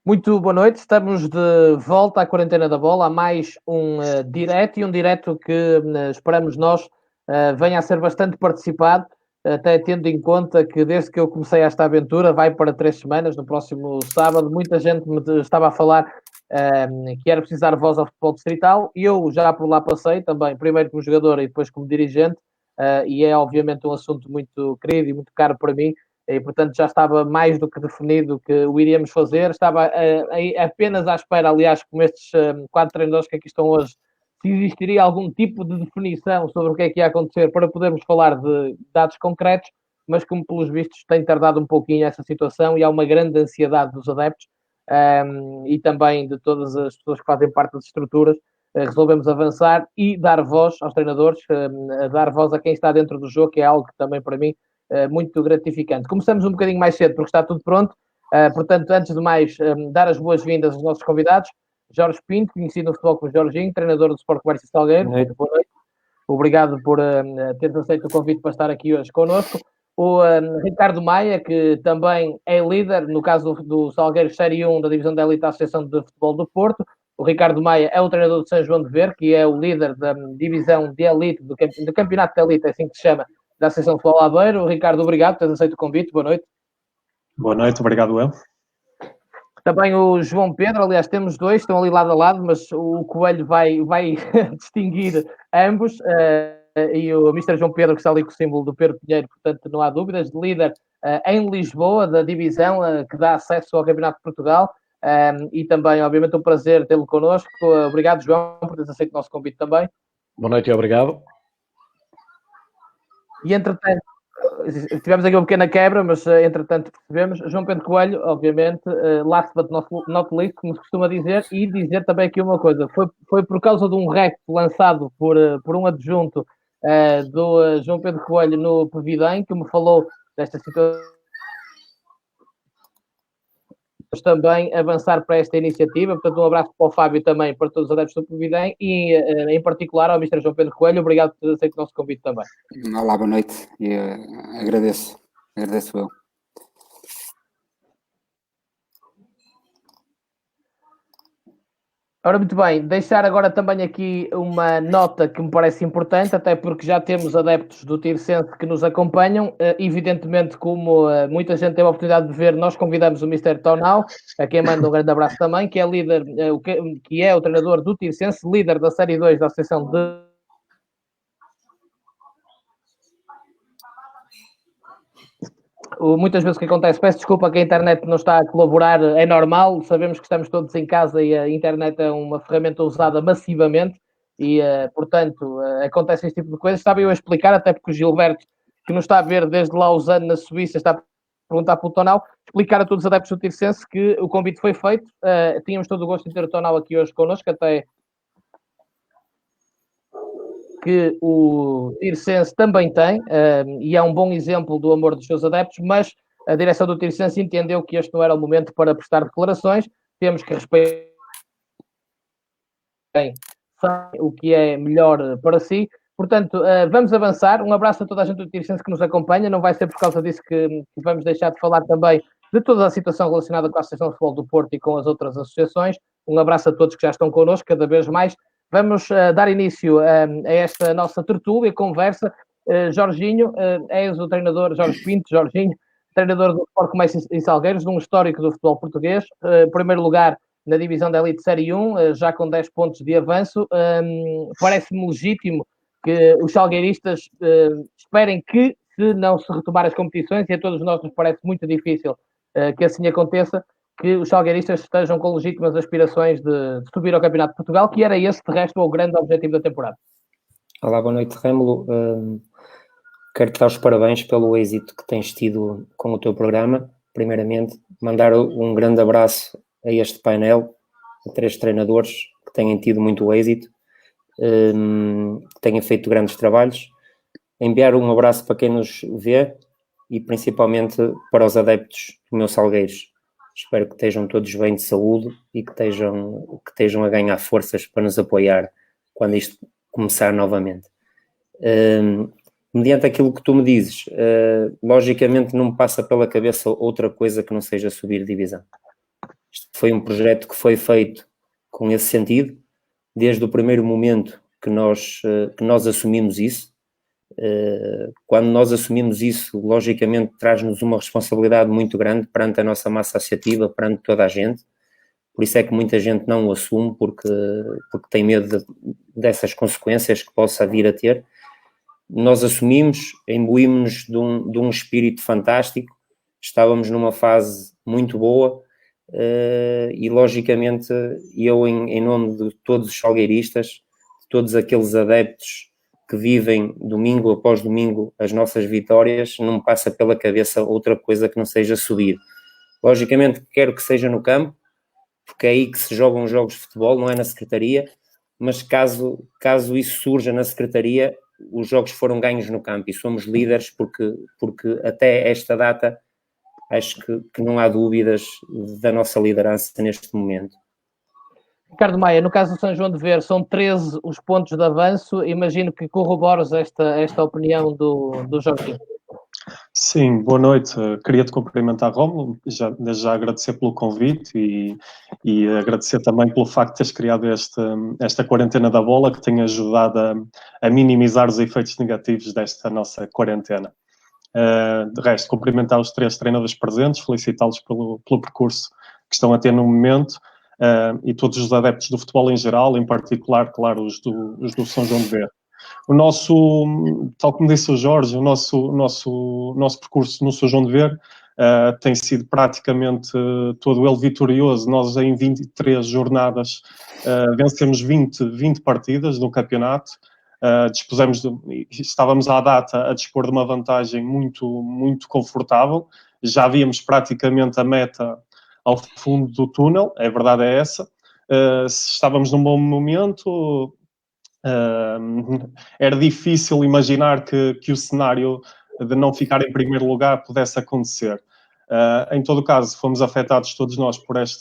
Muito boa noite, estamos de volta à Quarentena da Bola, há mais um direto e um direto que esperamos nós venha a ser bastante participado, até tendo em conta que desde que eu comecei esta aventura, vai para 3 semanas, no próximo sábado, muita gente me estava a falar que era preciso dar voz ao futebol distrital e eu já por lá passei também, primeiro como jogador e depois como dirigente, e é obviamente um assunto muito querido e muito caro para mim, e, portanto, já estava mais do que definido que o iríamos fazer. Estava apenas à espera, aliás, como estes 4 treinadores que aqui estão hoje, se existiria algum tipo de definição sobre o que é que ia acontecer para podermos falar de dados concretos, mas como pelos vistos tem tardado um pouquinho essa situação e há uma grande ansiedade dos adeptos e também de todas as pessoas que fazem parte das estruturas, resolvemos avançar e dar voz aos treinadores, dar voz a quem está dentro do jogo, que é algo que também para mim muito gratificante. Começamos um bocadinho mais cedo porque está tudo pronto, portanto, antes de mais, dar as boas-vindas aos nossos convidados. Jorge Pinto, conhecido no futebol como Jorginho, treinador do Sport Comércio Salgueiro. Boa noite. Obrigado por teres aceito o convite para estar aqui hoje connosco. O Ricardo Maia, que também é líder, no caso do Salgueiro Série 1 da Divisão de Elite da Associação de Futebol do Porto. O Ricardo Maia é o treinador de São João de Ver, que é o líder da Divisão de Elite, do Campeonato de Elite, é assim que se chama, da Associação de Futebol Aveiro. Ricardo, obrigado por teres aceito o convite. Boa noite. Boa noite, obrigado eu. Também o João Pedro, aliás, temos dois, estão ali lado a lado, mas o Coelho vai distinguir ambos. E o Mr. João Pedro, que está ali com o símbolo do Pedro Pinheiro, portanto, não há dúvidas, de líder em Lisboa, da divisão que dá acesso ao Campeonato de Portugal. E também, obviamente, um prazer tê-lo connosco. Obrigado, João, por teres aceito o nosso convite também. Boa noite e obrigado. E, entretanto, tivemos aqui uma pequena quebra, mas entretanto percebemos. João Pedro Coelho, obviamente, last but not least, como se costuma dizer, e dizer também aqui uma coisa: foi por causa de um rec lançado por um adjunto do João Pedro Coelho no Pevidem que me falou desta situação. Também avançar para esta iniciativa. Portanto, um abraço para o Fábio também, para todos os adeptos do Pevidem e, em particular, ao Mr. João Pedro Coelho. Obrigado por ter aceito o nosso convite também. Olá, boa noite e agradeço eu. Ora, muito bem, deixar agora também aqui uma nota que me parece importante, até porque já temos adeptos do Tirsense que nos acompanham. Evidentemente, como muita gente teve a oportunidade de ver, nós convidamos o Mr. Tonal, a quem manda um grande abraço também, que é líder, que é o treinador do Tirsense, líder da Série 2 da Associação de... Muitas vezes o que acontece, peço desculpa que a internet não está a colaborar, é normal, sabemos que estamos todos em casa e a internet é uma ferramenta usada massivamente e, portanto, acontece este tipo de coisas. Estava eu a explicar, até porque o Gilberto, que nos está a ver desde Lausanne, na Suíça, está a perguntar pelo Tonal, explicar a todos os adeptos do Tirsense que o convite foi feito, tínhamos todo o gosto de ter o Tonal aqui hoje connosco, até que o Tirsense também tem, e é um bom exemplo do amor dos seus adeptos, mas a direção do Tirsense entendeu que este não era o momento para prestar declarações, temos que respeitar o que é melhor para si. Portanto, vamos avançar. Um abraço a toda a gente do Tirsense que nos acompanha, não vai ser por causa disso que vamos deixar de falar também de toda a situação relacionada com a Associação de Futebol do Porto e com as outras associações. Um abraço a todos que já estão connosco, cada vez mais. Vamos dar início a esta nossa tertúlia, conversa. Jorginho, és o treinador, Jorge Pinto, Jorginho, treinador do Sport Comércio em Salgueiros, de um histórico do futebol português. Primeiro lugar na divisão da Elite Série 1, já com 10 pontos de avanço. Parece-me legítimo que os salgueiristas esperem que, se não se retomar as competições, e a todos nós nos parece muito difícil que assim aconteça, que os salgueiristas estejam com legítimas aspirações de subir ao Campeonato de Portugal, que era esse, de resto, o grande objetivo da temporada. Olá, boa noite, Rêmulo. Quero-te dar os parabéns pelo êxito que tens tido com o teu programa. Primeiramente, mandar um grande abraço a este painel, a 3 treinadores que têm tido muito êxito, que têm feito grandes trabalhos. Enviar um abraço para quem nos vê e principalmente para os adeptos do meu Salgueiros. Espero que estejam todos bem de saúde e que estejam a ganhar forças para nos apoiar quando isto começar novamente. Mediante aquilo que tu me dizes, logicamente não me passa pela cabeça outra coisa que não seja subir divisão. Isto foi um projeto que foi feito com esse sentido, desde o primeiro momento que nós assumimos isso. Quando nós assumimos isso, logicamente traz-nos uma responsabilidade muito grande perante a nossa massa associativa, perante toda a gente. Por isso é que muita gente não o assume, porque tem medo dessas consequências que possa vir a ter. Nós assumimos, imbuímos-nos de um espírito fantástico, estávamos numa fase muito boa, e logicamente eu, em nome de todos os salgueiristas, de todos aqueles adeptos que vivem domingo após domingo as nossas vitórias, não me passa pela cabeça outra coisa que não seja subir. Logicamente quero que seja no campo, porque é aí que se jogam os jogos de futebol, não é na secretaria, mas caso isso surja na secretaria, os jogos foram ganhos no campo e somos líderes porque até esta data acho que não há dúvidas da nossa liderança neste momento. Ricardo Maia, no caso do São João de Ver, são 13 os pontos de avanço. Imagino que corroboras esta opinião do Jorginho. Sim, boa noite. Queria-te cumprimentar, Rómulo, desde já agradecer pelo convite e agradecer também pelo facto de teres criado esta quarentena da bola, que tem ajudado a minimizar os efeitos negativos desta nossa quarentena. De resto, cumprimentar os 3 treinadores presentes, felicitá-los pelo percurso que estão a ter no momento, e todos os adeptos do futebol em geral, em particular, claro, os do São João de Ver. O nosso, tal como disse o Jorge, o nosso percurso no São João de Ver tem sido praticamente todo ele vitorioso. Nós, em 23 jornadas, vencemos 20 partidas no campeonato. Estávamos à data a dispor de uma vantagem muito, muito confortável. Já víamos praticamente a meta ao fundo do túnel, a verdade é essa. Estávamos num bom momento. Era difícil imaginar que o cenário de não ficar em primeiro lugar pudesse acontecer. Em todo caso, fomos afetados todos nós por este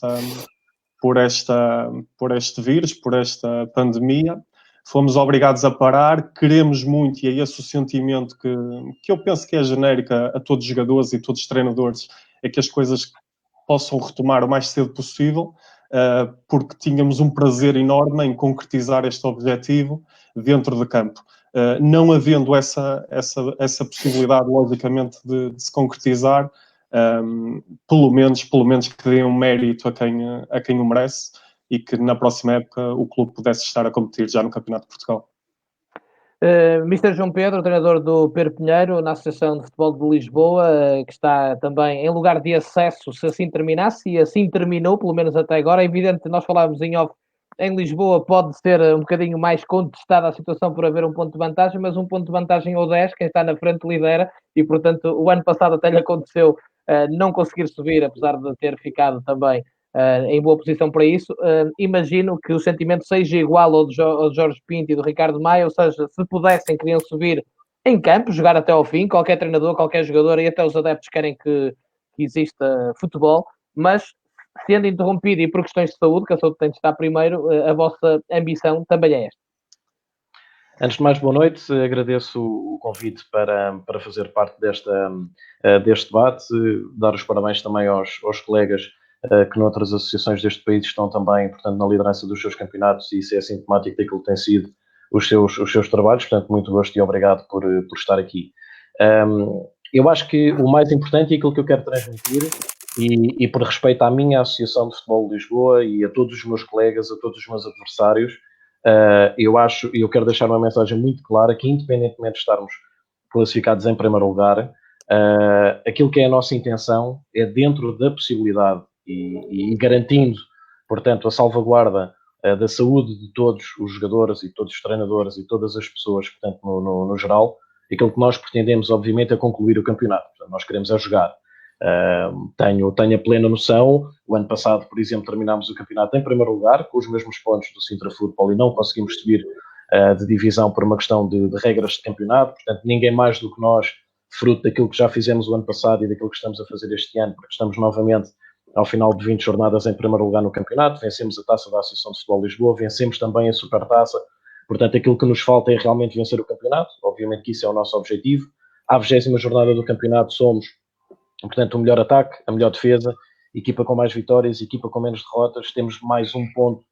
vírus, por esta pandemia. Fomos obrigados a parar, queremos muito, e é esse o sentimento que eu penso que é genérico a todos os jogadores e todos os treinadores, é que as coisas possam retomar o mais cedo possível, porque tínhamos um prazer enorme em concretizar este objetivo dentro de campo. Não havendo essa possibilidade, logicamente, de se concretizar, pelo menos que dê um mérito a quem o merece e que na próxima época o clube pudesse estar a competir já no Campeonato de Portugal. Mr. João Pedro, treinador do Pedro Pinheiro, na Associação de Futebol de Lisboa, que está também em lugar de acesso, se assim terminasse, e assim terminou, pelo menos até agora. É evidente, nós falávamos em off, em Lisboa pode ser um bocadinho mais contestada a situação por haver um ponto de vantagem, mas um ponto de vantagem ou 10, quem está na frente lidera, e portanto o ano passado até lhe aconteceu não conseguir subir, apesar de ter ficado também em boa posição para isso. Imagino que o sentimento seja igual ao de Jorge Pinto e do Ricardo Maia, ou seja, se pudessem, queriam subir em campo, jogar até ao fim, qualquer treinador, qualquer jogador e até os adeptos querem que exista futebol, mas sendo interrompido e por questões de saúde, que a saúde tem de estar primeiro, a vossa ambição também é esta. Antes de mais, boa noite. Agradeço o convite para fazer parte deste debate, dar os parabéns também aos colegas que noutras associações deste país estão também, portanto, na liderança dos seus campeonatos, e isso é sintomático daquilo que tem sido os seus trabalhos. Portanto, muito gosto e obrigado por estar aqui. Eu acho que o mais importante e aquilo que eu quero transmitir, e por respeito à minha Associação de Futebol de Lisboa e a todos os meus colegas, a todos os meus adversários, eu quero deixar uma mensagem muito clara, que independentemente de estarmos classificados em primeiro lugar, aquilo que é a nossa intenção é, dentro da possibilidade e garantindo, portanto, a salvaguarda da saúde de todos os jogadores e todos os treinadores e todas as pessoas, portanto, no geral, aquilo que nós pretendemos, obviamente, é concluir o campeonato. Portanto, nós queremos jogar. Tenho a plena noção. O ano passado, por exemplo, terminámos o campeonato em primeiro lugar, com os mesmos pontos do Sintra Futebol, e não conseguimos subir de divisão por uma questão de regras de campeonato. Portanto, ninguém mais do que nós, fruto daquilo que já fizemos o ano passado e daquilo que estamos a fazer este ano, porque estamos novamente ao final de 20 jornadas em primeiro lugar no campeonato. Vencemos a taça da Associação de Futebol de Lisboa, vencemos também a Supertaça. Portanto, aquilo que nos falta é realmente vencer o campeonato. Obviamente que isso é o nosso objetivo. À 20ª jornada do campeonato somos, portanto, o melhor ataque, a melhor defesa equipa com mais vitórias, equipa com menos derrotas, temos mais um ponto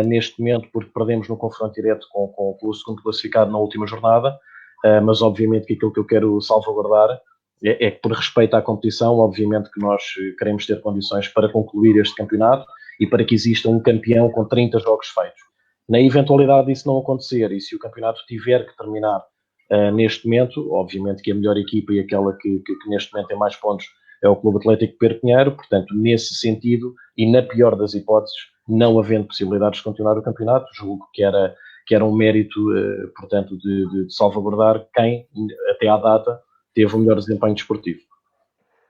neste momento, porque perdemos no confronto direto com o segundo classificado na última jornada, mas obviamente que aquilo que eu quero salvaguardar é que, por respeito à competição, obviamente que nós queremos ter condições para concluir este campeonato e para que exista um campeão com 30 jogos feitos. Na eventualidade disso não acontecer, e se o campeonato tiver que terminar neste momento, obviamente que a melhor equipa e aquela que neste momento tem mais pontos é o Clube Atlético Perpignan, portanto, nesse sentido, e na pior das hipóteses, não havendo possibilidades de continuar o campeonato, julgo que era um mérito, portanto, de salvaguardar quem, até à data, teve o melhor desempenho desportivo.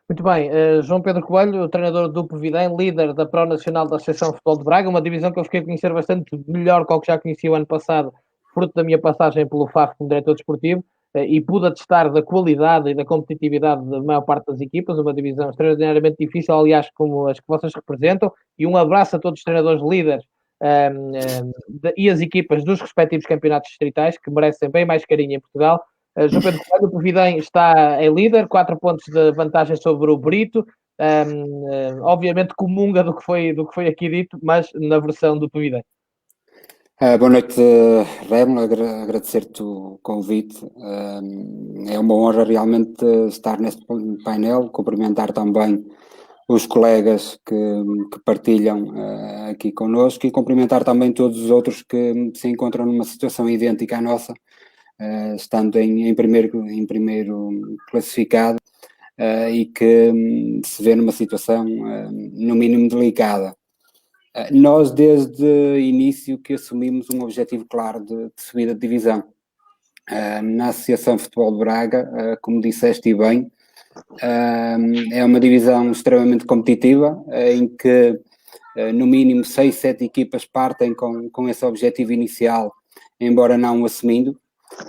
Muito bem, João Pedro Coelho, o treinador do Povidem, líder da Pro Nacional da Associação de Futebol de Braga, uma divisão que eu fiquei a conhecer bastante melhor que o que já conheci o ano passado, fruto da minha passagem pelo FAF como diretor desportivo, e pude atestar da qualidade e da competitividade da maior parte das equipas, uma divisão extraordinariamente difícil, aliás, como as que vocês representam, e um abraço a todos os treinadores líderes e as equipas dos respectivos campeonatos distritais, que merecem bem mais carinho em Portugal. João Pedro Coelho, o Povidem está em líder, 4 pontos de vantagem sobre o Brito, obviamente comunga do que foi aqui dito, mas na versão do Povidem. Boa noite, Remo, agradecer-te o convite. É uma honra realmente estar neste painel, cumprimentar também os colegas que partilham aqui connosco e cumprimentar também todos os outros que se encontram numa situação idêntica à nossa, estando em primeiro classificado e que se vê numa situação no mínimo delicada. Nós, desde o início, que assumimos um objetivo claro de subida de divisão. Na Associação de Futebol de Braga, como disseste e bem, é uma divisão extremamente competitiva, em que no mínimo 6, 7 equipas partem com esse objetivo inicial, embora não o assumindo,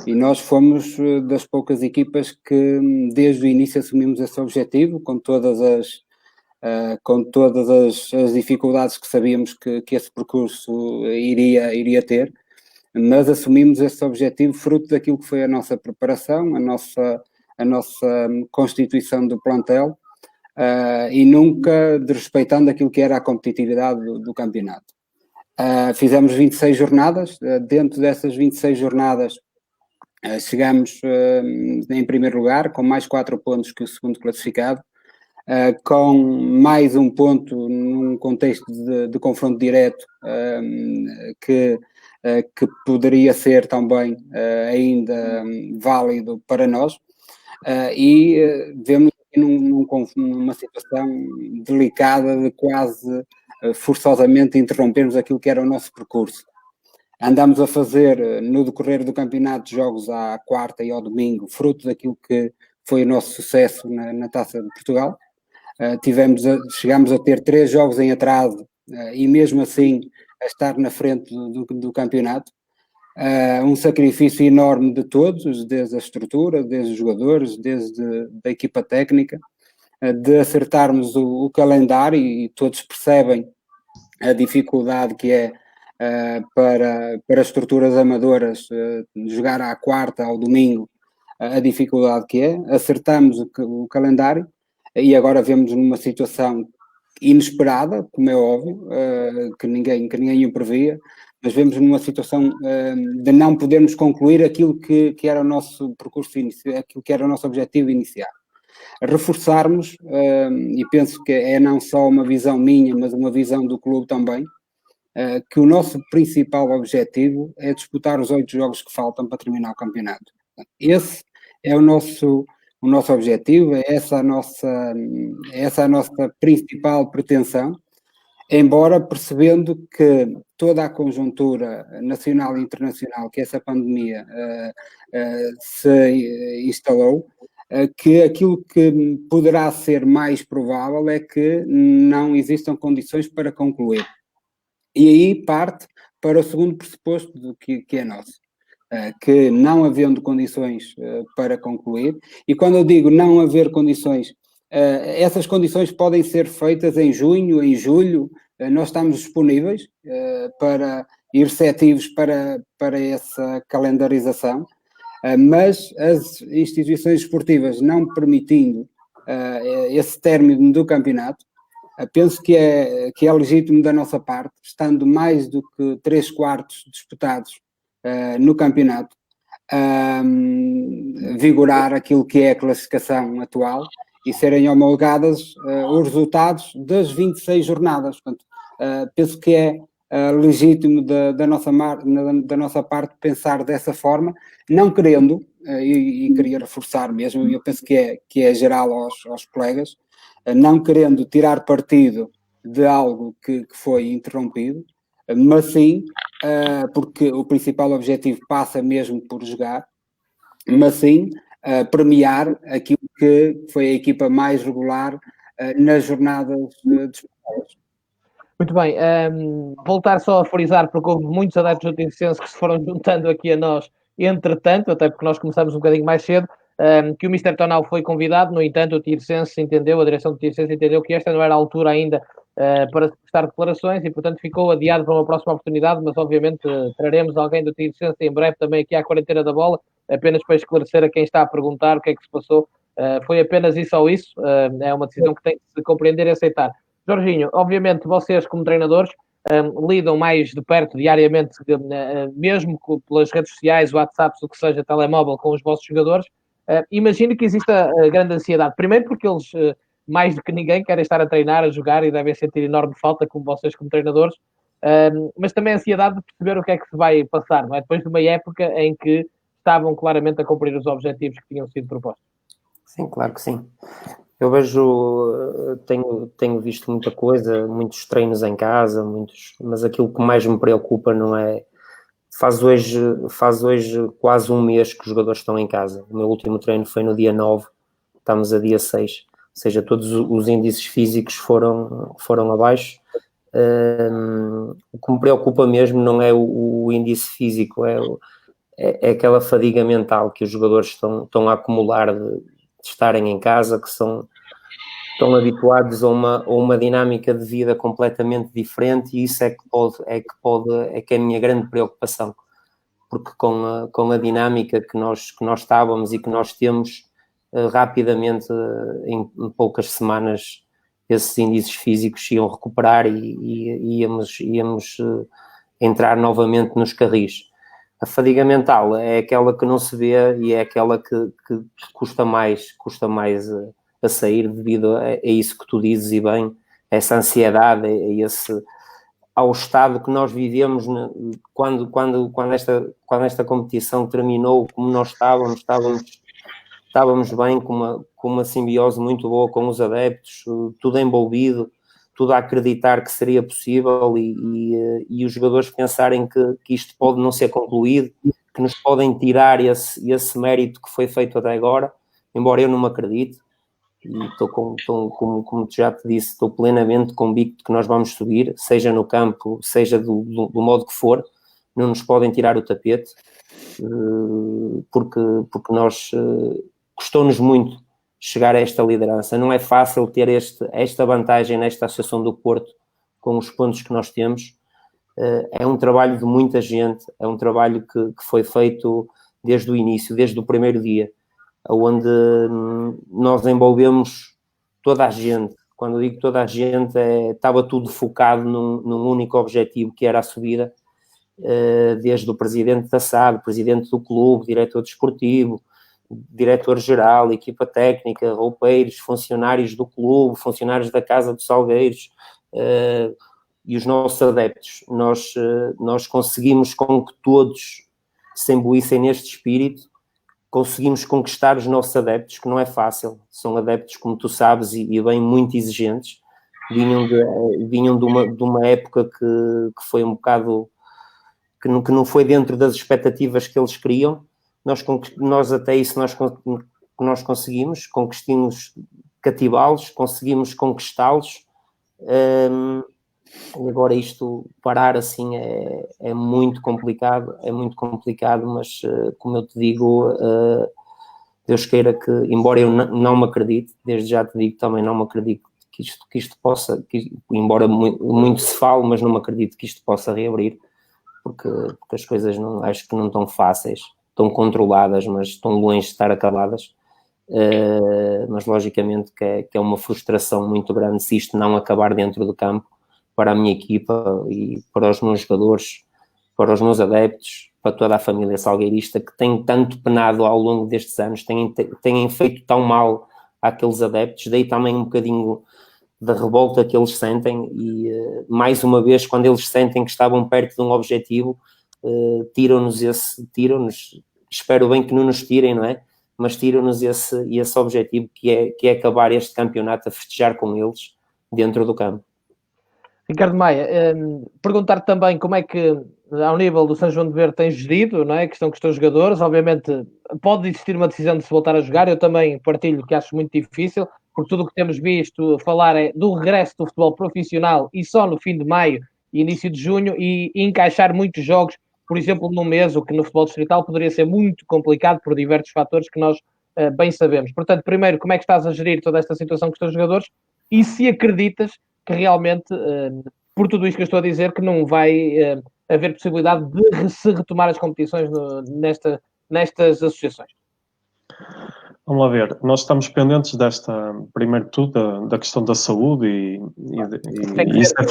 e nós fomos das poucas equipas que desde o início assumimos esse objetivo, com todas as dificuldades que sabíamos que esse percurso iria ter, mas assumimos esse objetivo fruto daquilo que foi a nossa preparação, a nossa constituição do plantel, e nunca desrespeitando aquilo que era a competitividade do campeonato. Fizemos 26 jornadas, dentro dessas 26 jornadas chegamos em primeiro lugar, com mais 4 pontos que o segundo classificado, com mais um ponto num contexto de confronto direto que poderia ser também ainda válido para nós, e vemos aqui numa situação delicada de quase forçosamente interrompermos aquilo que era o nosso percurso. Andamos a fazer no decorrer do campeonato jogos à quarta e ao domingo, fruto daquilo que foi o nosso sucesso na Taça de Portugal. Chegámos a ter 3 jogos em atraso e mesmo assim a estar na frente do campeonato. Um sacrifício enorme de todos, desde a estrutura, desde os jogadores, desde a equipa técnica, de acertarmos o calendário, e todos percebem a dificuldade que é para estruturas amadoras jogar à quarta, ao domingo, a dificuldade que é. Acertamos o calendário e agora vemos numa situação inesperada, como é óbvio, que ninguém o previa, mas vemos numa situação de não podermos concluir aquilo que era o nosso percurso inicial, aquilo que era o nosso objetivo inicial. Reforçarmos, e penso que é não só uma visão minha, mas uma visão do clube também, que o nosso principal objetivo é disputar os 8 jogos que faltam para terminar o campeonato. Esse é o nosso objetivo, essa a nossa principal pretensão, embora percebendo que toda a conjuntura nacional e internacional que essa pandemia se instalou, que aquilo que poderá ser mais provável é que não existam condições para concluir. E aí parte para o segundo pressuposto que é nosso, que não havendo condições para concluir, e quando eu digo não haver condições, essas condições podem ser feitas em junho, em julho, nós estamos disponíveis e receptivos para essa calendarização, mas as instituições esportivas não permitindo esse término do campeonato, penso que é legítimo da nossa parte, estando mais do que 3/4 disputados no campeonato, vigorar aquilo que é a classificação atual e serem homologadas os resultados das 26 jornadas. Portanto, penso que é legítimo da nossa parte pensar dessa forma, não querendo, e queria reforçar mesmo, eu penso que é geral aos colegas, não querendo tirar partido de algo que foi interrompido, mas sim porque o principal objetivo passa mesmo por jogar, mas sim premiar aquilo que foi a equipa mais regular nas jornadas disputadas. Muito bem, voltar só a frisar, porque houve muitos adeptos do Tirsense que se foram juntando aqui a nós, entretanto, até porque nós começamos um bocadinho mais cedo, que o Mr. Tonal foi convidado, no entanto, o Tirsense entendeu, a direção do Tirsense entendeu que esta não era a altura ainda para prestar declarações e, portanto, ficou adiado para uma próxima oportunidade, mas obviamente traremos alguém do Tirsense em breve também aqui à quarentena da bola, apenas para esclarecer a quem está a perguntar o que é que se passou. Foi apenas isso ou isso, é uma decisão que tem que se compreender e aceitar. Jorginho, obviamente vocês como treinadores lidam mais de perto diariamente, mesmo pelas redes sociais, WhatsApps, o que seja, telemóvel, com os vossos jogadores. Imagino que exista grande ansiedade. Primeiro porque eles, mais do que ninguém, querem estar a treinar, a jogar e devem sentir enorme falta, como vocês como treinadores. Mas também a ansiedade de perceber o que é que se vai passar, não é? Depois de uma época em que estavam claramente a cumprir os objetivos que tinham sido propostos. Sim, claro que sim. Eu vejo, tenho visto muita coisa, muitos treinos em casa, mas aquilo que mais me preocupa não é... Faz hoje quase um mês que os jogadores estão em casa. O meu último treino foi no dia 9, estamos a dia 6. Ou seja, todos os índices físicos foram abaixo. O que me preocupa mesmo não é o índice físico, é aquela fadiga mental que os jogadores estão a acumular de estarem em casa, que estão habituados a uma dinâmica de vida completamente diferente, e isso é que é a minha grande preocupação, porque com a dinâmica que nós estávamos e que nós temos, rapidamente, em poucas semanas, esses índices físicos iam recuperar e íamos entrar novamente nos carris. A fadiga mental é aquela que não se vê e é aquela que custa mais a sair devido a isso que tu dizes, e bem, essa ansiedade, ao estado que nós vivemos quando esta competição terminou, como nós estávamos bem, com uma simbiose muito boa com os adeptos, tudo envolvido, tudo a acreditar que seria possível e os jogadores pensarem que isto pode não ser concluído, que nos podem tirar esse mérito que foi feito até agora, embora eu não me acredite, e como já te disse, estou plenamente convicto que nós vamos subir, seja no campo, seja do modo que for, não nos podem tirar o tapete, porque nós custou-nos muito chegar a esta liderança. Não é fácil ter esta vantagem nesta Associação do Porto, com os pontos que nós temos. É um trabalho de muita gente, é um trabalho que foi feito desde o início, desde o primeiro dia, onde nós envolvemos toda a gente. Quando eu digo toda a gente, estava tudo focado num único objetivo, que era a subida, desde o presidente da SAD, presidente do clube, diretor desportivo, diretor-geral, equipa técnica, roupeiros, funcionários do clube, funcionários da Casa dos Salgueiros, e os nossos adeptos. Nós conseguimos com que todos se imbuíssem neste espírito, conseguimos conquistar os nossos adeptos, que não é fácil. São adeptos, como tu sabes, e bem muito exigentes. Vinham de uma época que foi um bocado... que não foi dentro das expectativas que eles queriam. Nós até isso nós conseguimos cativá-los, conseguimos conquistá-los, e agora isto parar assim é muito complicado, mas como eu te digo, Deus queira que, embora eu não me acredite, desde já te digo também, não me acredito que isto possa, embora muito se fale, mas não me acredito que isto possa reabrir, porque as coisas acho que não estão fáceis, estão controladas, mas estão longe de estar acabadas, mas logicamente que é uma frustração muito grande se isto não acabar dentro do campo, para a minha equipa e para os meus jogadores, para os meus adeptos, para toda a família salgueirista, que tem tanto penado ao longo destes anos, têm feito tão mal àqueles adeptos, daí também um bocadinho da revolta que eles sentem e, mais uma vez, quando eles sentem que estavam perto de um objetivo, tiram-nos, espero bem que não nos tirem, não é? Mas tiram-nos esse objetivo que é acabar este campeonato a festejar com eles dentro do campo. Ricardo Maia, perguntar também como é que, ao nível do São João de Verde, tens gerido, não é? A questão com os teus jogadores. Obviamente, pode existir uma decisão de se voltar a jogar. Eu também partilho que acho muito difícil, porque tudo o que temos visto falar é do regresso do futebol profissional e só no fim de maio e início de junho, e encaixar muitos jogos, por exemplo, num mês, o que no futebol distrital poderia ser muito complicado por diversos fatores que nós bem sabemos. Portanto, primeiro, como é que estás a gerir toda esta situação com os teus jogadores e se acreditas que realmente, por tudo isto que eu estou a dizer, que não vai haver possibilidade de se retomar as competições nestas associações? Vamos lá ver, nós estamos pendentes primeiro de tudo, da questão da saúde e isso é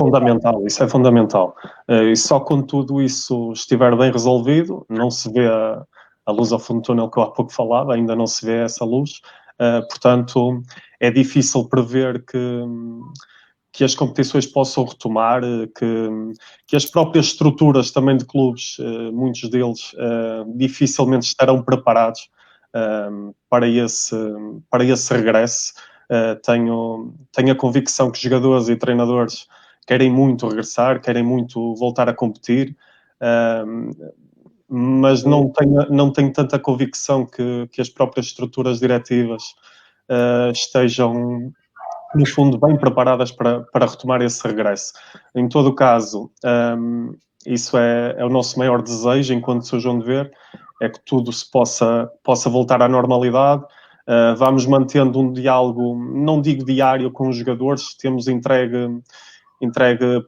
fundamental, e só quando tudo isso estiver bem resolvido, não se vê a luz ao fundo do túnel que eu há pouco falava, ainda não se vê essa luz, portanto é difícil prever que as competições possam retomar, que as próprias estruturas também de clubes, muitos deles dificilmente estarão preparados para esse regresso. Tenho a convicção que jogadores e treinadores querem muito regressar, querem muito voltar a competir, mas não tenho tanta convicção que as próprias estruturas diretivas estejam, no fundo, bem preparadas para retomar esse regresso. Em todo o caso, isso é o nosso maior desejo enquanto São João de Ver, é que tudo se possa voltar à normalidade. Vamos mantendo um diálogo, não digo diário, com os jogadores, temos entregue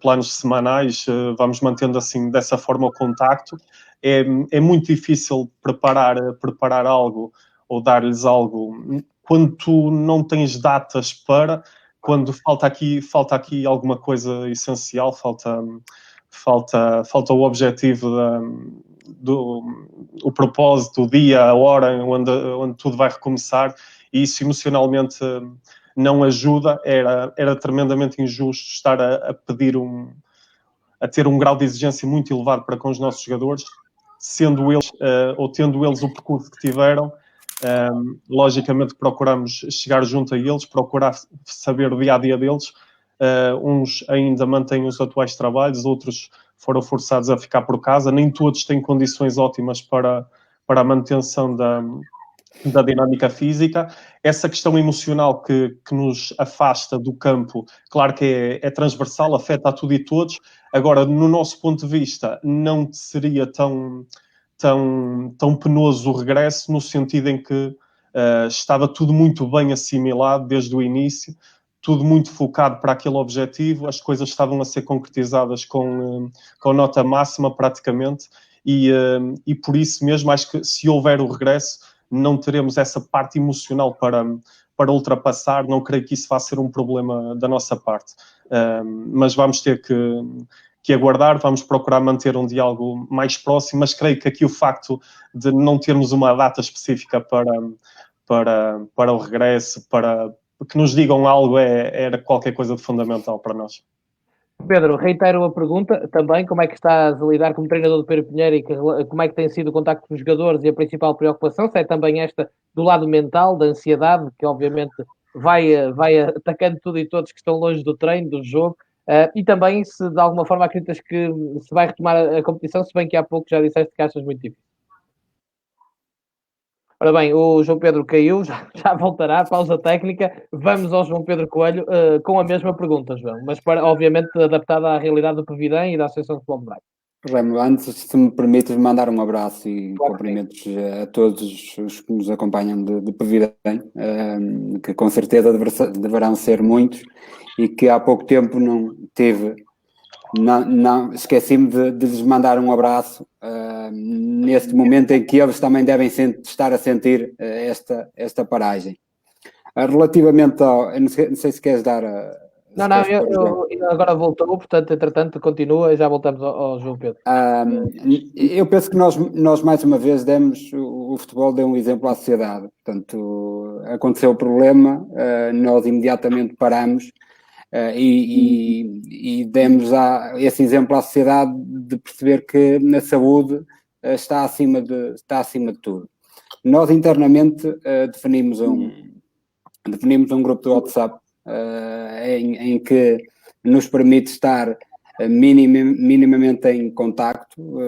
planos semanais, vamos mantendo assim, dessa forma, o contacto. É muito difícil preparar algo ou dar-lhes algo quando tu não tens datas quando falta aqui alguma coisa essencial, falta o objetivo, o propósito, o dia, a hora onde tudo vai recomeçar, e isso emocionalmente não ajuda. Era tremendamente injusto estar a pedir a ter um grau de exigência muito elevado para com os nossos jogadores, sendo eles ou tendo eles o percurso que tiveram. Logicamente procuramos chegar junto a eles, procurar saber o dia-a-dia deles. Uns ainda mantêm os atuais trabalhos, outros foram forçados a ficar por casa. Nem todos têm condições ótimas para a manutenção da dinâmica física. Essa questão emocional que nos afasta do campo, claro que é transversal, afeta a tudo e todos. Agora, no nosso ponto de vista, não seria tão penoso o regresso, no sentido em que estava tudo muito bem assimilado desde o início, tudo muito focado para aquele objetivo, as coisas estavam a ser concretizadas com nota máxima praticamente, e por isso mesmo acho que se houver o regresso não teremos essa parte emocional para ultrapassar. Não creio que isso vá ser um problema da nossa parte, mas vamos ter que aguardar, vamos procurar manter um diálogo mais próximo, mas creio que aqui o facto de não termos uma data específica para o regresso, para que nos digam algo, era qualquer coisa de fundamental para nós. Pedro, reitero a pergunta também, como é que estás a lidar como treinador do Pedro Pinheiro e como é que tem sido o contacto com os jogadores e a principal preocupação, se é também esta do lado mental, da ansiedade, que obviamente vai atacando tudo e todos que estão longe do treino, do jogo, e também se de alguma forma acreditas que se vai retomar a competição, se bem que há pouco já disseste que achas muito difícil. Ora bem, o João Pedro caiu, já voltará, pausa técnica. Vamos ao João Pedro Coelho com a mesma pergunta, João, mas obviamente adaptada à realidade do Pevidém e da Associação de Futebol de Braga. Remo, antes, se me permites, mandar um abraço e cumprimentos a todos os que nos acompanham de Pevidém, que com certeza deverão ser muitos, e que há pouco tempo não tive não esqueci-me de lhes mandar um abraço neste momento em que eles também devem estar a sentir esta paragem. Relativamente ao... Eu não sei se queres dar... Não, eu agora voltou, portanto, entretanto, continua e já voltamos ao João Pedro. Eu penso que nós mais uma vez o futebol deu um exemplo à sociedade. Portanto, aconteceu o problema, nós imediatamente paramos e demos esse exemplo à sociedade de perceber que na saúde está acima de tudo. Nós internamente definimos um grupo de WhatsApp em que nos permite estar minimamente em contacto,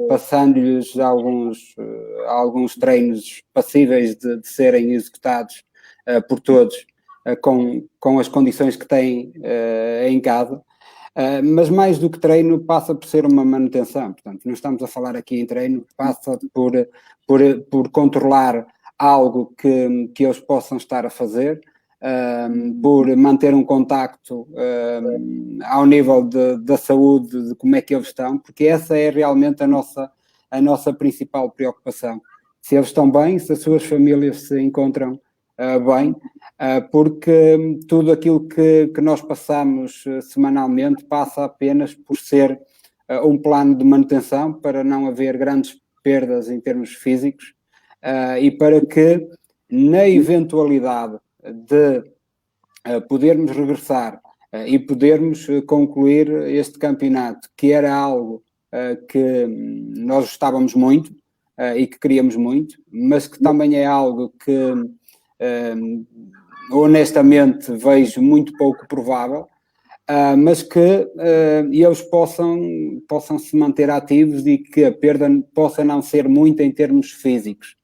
passando-lhes alguns treinos passíveis de serem executados por todos com as condições que têm em casa. Mas mais do que treino, passa por ser uma manutenção. Portanto, não estamos a falar aqui em treino, passa por controlar algo que eles possam estar a fazer, por manter um contacto ao nível da saúde, de como é que eles estão, porque essa é realmente a nossa principal preocupação. Se eles estão bem, se as suas famílias se encontram bem, porque tudo aquilo que nós passamos semanalmente passa apenas por ser um plano de manutenção para não haver grandes perdas em termos físicos e para que, na eventualidade de podermos regressar e podermos concluir este campeonato, que era algo que nós gostávamos muito e que queríamos muito, mas que também é algo que honestamente vejo muito pouco provável, mas que eles possam se manter ativos e que a perda possa não ser muita em termos físicos.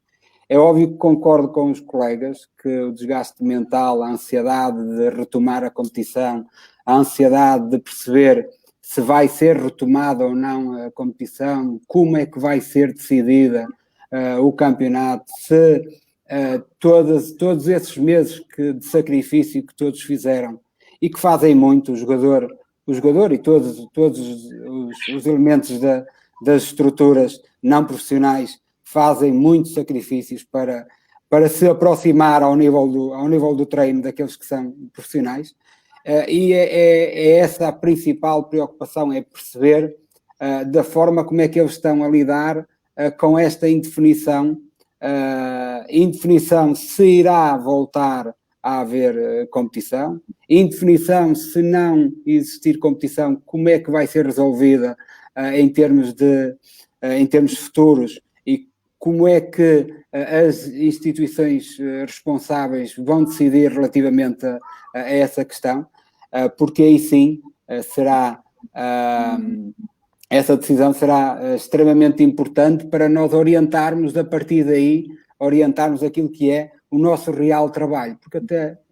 É óbvio que concordo com os colegas que o desgaste mental, a ansiedade de retomar a competição, a ansiedade de perceber se vai ser retomada ou não a competição, como é que vai ser decidida o campeonato, se todos esses meses de sacrifício que todos fizeram e que fazem muito, o jogador e todos os elementos das estruturas não profissionais fazem muitos sacrifícios para se aproximar ao nível do treino daqueles que são profissionais, e é essa a principal preocupação, é perceber da forma como é que eles estão a lidar com esta indefinição se irá voltar a haver competição, indefinição se não existir competição, como é que vai ser resolvida em termos futuros, como é que as instituições responsáveis vão decidir relativamente a essa questão, porque aí sim essa decisão será extremamente importante para nós orientarmos a partir daí, orientarmos aquilo que é o nosso real trabalho, porque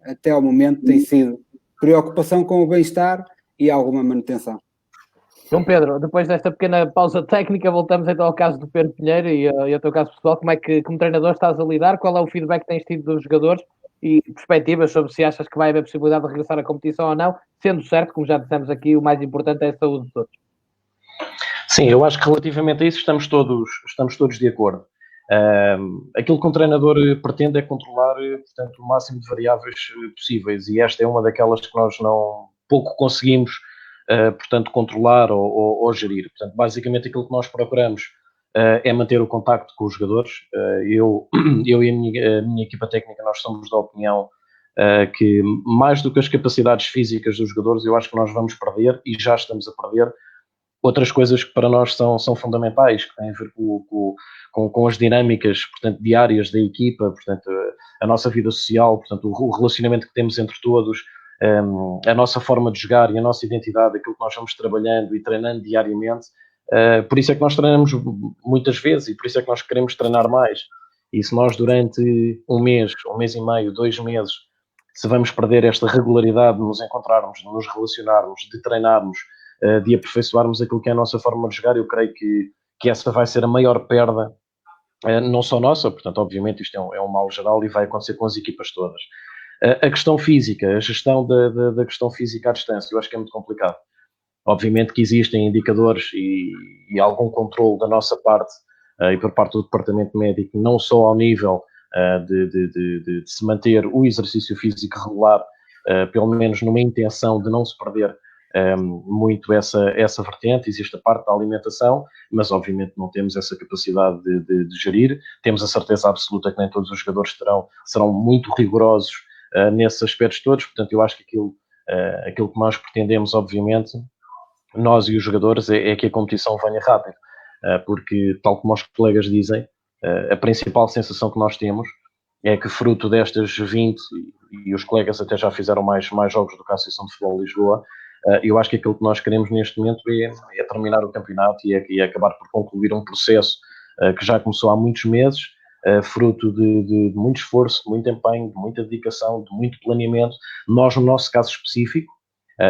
até ao momento tem sido preocupação com o bem-estar e alguma manutenção. João Pedro, depois desta pequena pausa técnica, voltamos então ao caso do Pedro Pinheiro e ao teu caso pessoal. Como é que, como treinador, estás a lidar? Qual é o feedback que tens tido dos jogadores e perspectivas sobre se achas que vai haver possibilidade de regressar à competição ou não? Sendo certo, como já dissemos aqui, o mais importante é a saúde de todos. Sim, eu acho que relativamente a isso estamos todos de acordo. Aquilo que um treinador pretende é controlar, portanto, o máximo de variáveis possíveis, e esta é uma daquelas que nós pouco conseguimos, portanto, controlar ou gerir. Portanto, basicamente aquilo que nós procuramos é manter o contacto com os jogadores. Eu e a minha equipa técnica, nós somos da opinião que mais do que as capacidades físicas dos jogadores, eu acho que nós vamos perder, e já estamos a perder, outras coisas que para nós são fundamentais, que têm a ver com as dinâmicas, portanto, diárias da equipa, portanto, a nossa vida social, portanto, o relacionamento que temos entre todos, a nossa forma de jogar e a nossa identidade, aquilo que nós vamos trabalhando e treinando diariamente. Por isso é que nós treinamos muitas vezes e por isso é que nós queremos treinar mais. E se nós durante um mês e meio, 2 meses, se vamos perder esta regularidade de nos encontrarmos, de nos relacionarmos, de treinarmos, de aperfeiçoarmos aquilo que é a nossa forma de jogar, eu creio que essa vai ser a maior perda, não só nossa, portanto, obviamente isto é um mal geral e vai acontecer com as equipas todas. A questão física, a gestão da questão física à distância, eu acho que é muito complicado. Obviamente que existem indicadores e algum controle da nossa parte e por parte do departamento médico, não só ao nível de se manter o exercício físico regular, pelo menos numa intenção de não se perder muito essa vertente. Existe a parte da alimentação, mas obviamente não temos essa capacidade de gerir. Temos a certeza absoluta que nem todos os jogadores serão muito rigorosos nesses aspectos todos, portanto eu acho que aquilo que nós pretendemos, obviamente, nós e os jogadores, é que a competição venha rápido, porque, tal como os colegas dizem, a principal sensação que nós temos é que, fruto destas 20, e os colegas até já fizeram mais jogos do que a Associação de Futebol de Lisboa, eu acho que aquilo que nós queremos neste momento é terminar o campeonato e acabar por concluir um processo que já começou há muitos meses, fruto de muito esforço, de muito empenho, de muita dedicação, de muito planeamento. Nós, no nosso caso específico,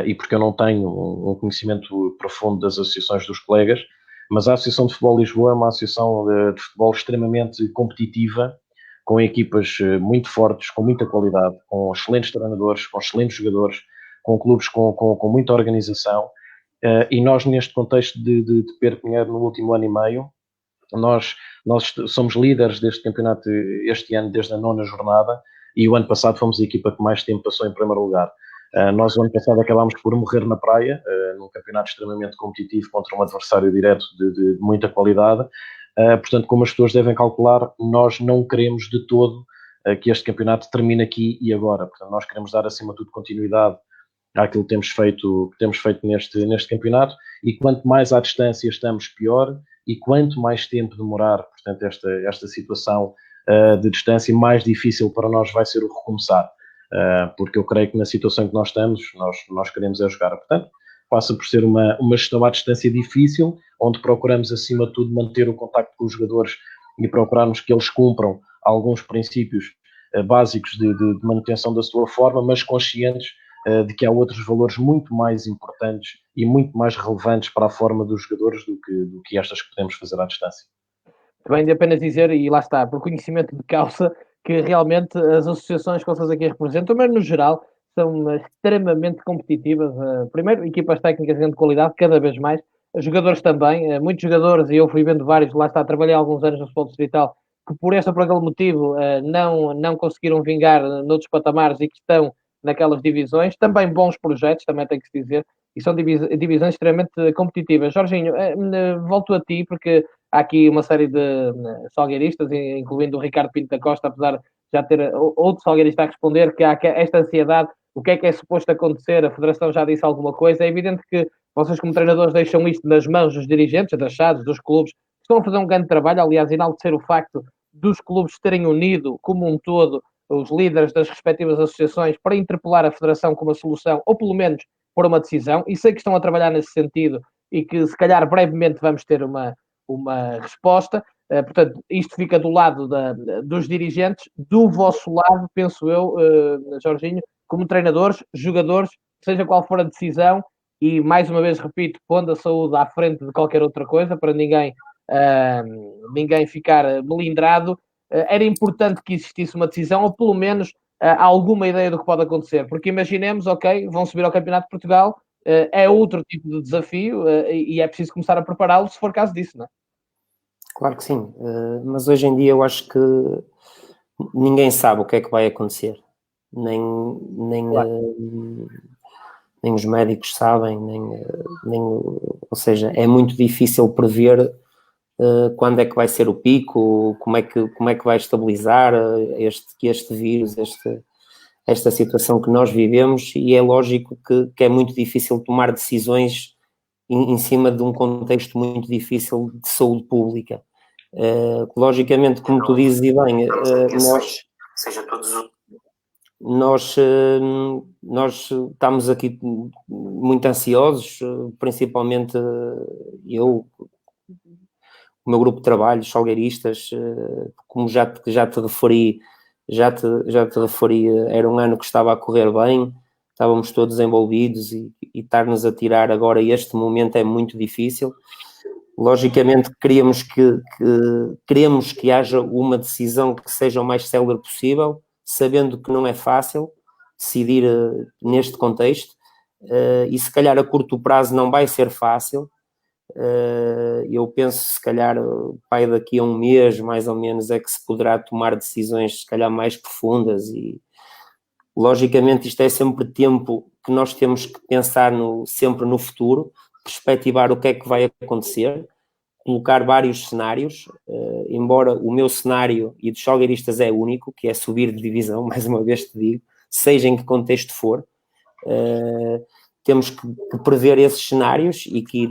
e porque eu não tenho um conhecimento profundo das associações dos colegas, mas a Associação de Futebol de Lisboa é uma associação de futebol extremamente competitiva, com equipas muito fortes, com muita qualidade, com excelentes treinadores, com excelentes jogadores, com clubes com muita organização, e nós, neste contexto de Pedro Pinheiro, no último ano e meio, nós somos líderes deste campeonato este ano, desde a 9ª jornada, e o ano passado fomos a equipa que mais tempo passou em primeiro lugar. Nós, o ano passado, acabámos por morrer na praia, num campeonato extremamente competitivo contra um adversário direto de muita qualidade. Portanto, como as pessoas devem calcular, nós não queremos de todo que este campeonato termine aqui e agora. Portanto, nós queremos dar, acima de tudo, continuidade àquilo que temos feito neste campeonato, e quanto mais à distância estamos, pior, e quanto mais tempo demorar, portanto, esta situação de distância, mais difícil para nós vai ser o recomeçar. Porque eu creio que na situação que nós estamos, nós queremos é jogar. Portanto, passa por ser uma gestão à distância difícil, onde procuramos, acima de tudo, manter o contacto com os jogadores e procurarmos que eles cumpram alguns princípios básicos de manutenção da sua forma, mas conscientes de que há outros valores muito mais importantes e muito mais relevantes para a forma dos jogadores do que estas que podemos fazer à distância. Bem, de apenas dizer, e lá está, por conhecimento de causa, que realmente as associações que vocês aqui representam, mas no geral, são extremamente competitivas. Primeiro, equipas técnicas de grande qualidade, cada vez mais. Jogadores também, muitos jogadores, e eu fui vendo vários, lá está, trabalhei há alguns anos no futebol distrital, que por este ou por aquele motivo não conseguiram vingar noutros patamares e que estão naquelas divisões. Também bons projetos, também tem que se dizer, e são divisões extremamente competitivas. Jorginho, volto a ti, porque há aqui uma série de salgueiristas, incluindo o Ricardo Pinto da Costa, apesar de já ter outro salgueirista a responder, que há esta ansiedade, o que é suposto acontecer, a Federação já disse alguma coisa. É evidente que vocês, como treinadores, deixam isto nas mãos dos dirigentes, das SADs, dos clubes, que estão a fazer um grande trabalho, aliás, enaltecer o facto dos clubes terem unido, como um todo, os líderes das respectivas associações para interpelar a Federação como a solução, ou pelo menos por uma decisão, e sei que estão a trabalhar nesse sentido e que, se calhar, brevemente vamos ter uma resposta. Portanto, isto fica do lado dos dirigentes. Do vosso lado, penso eu, Jorginho, como treinadores, jogadores, seja qual for a decisão, e mais uma vez repito, pondo a saúde à frente de qualquer outra coisa, para ninguém ficar melindrado, era importante que existisse uma decisão, ou pelo menos alguma ideia do que pode acontecer, porque imaginemos, ok, vão subir ao Campeonato de Portugal, é outro tipo de desafio e é preciso começar a prepará-lo se for caso disso, não é? Claro que sim, mas hoje em dia eu acho que ninguém sabe o que é que vai acontecer, nem os médicos sabem, ou seja, é muito difícil prever quando é que vai ser o pico, como é que vai estabilizar este vírus, esta situação que nós vivemos, e é lógico que é muito difícil tomar decisões em cima de um contexto muito difícil de saúde pública. Logicamente, como tu dizes, e bem, nós estamos aqui muito ansiosos, principalmente eu, o meu grupo de trabalho, os salgueiristas, como já te referi, era um ano que estava a correr bem, estávamos todos envolvidos, e estar-nos a tirar agora este momento é muito difícil. Logicamente queremos que haja uma decisão que seja o mais célere possível, sabendo que não é fácil decidir neste contexto, e se calhar a curto prazo não vai ser fácil. Eu penso, se calhar, pai, daqui a um mês, mais ou menos, é que se poderá tomar decisões, se calhar, mais profundas e, logicamente, isto é sempre tempo que nós temos que pensar sempre no futuro, perspectivar o que é que vai acontecer, colocar vários cenários, embora o meu cenário e dos salgueiristas é único, que é subir de divisão, mais uma vez te digo, seja em que contexto for, temos que prever esses cenários e que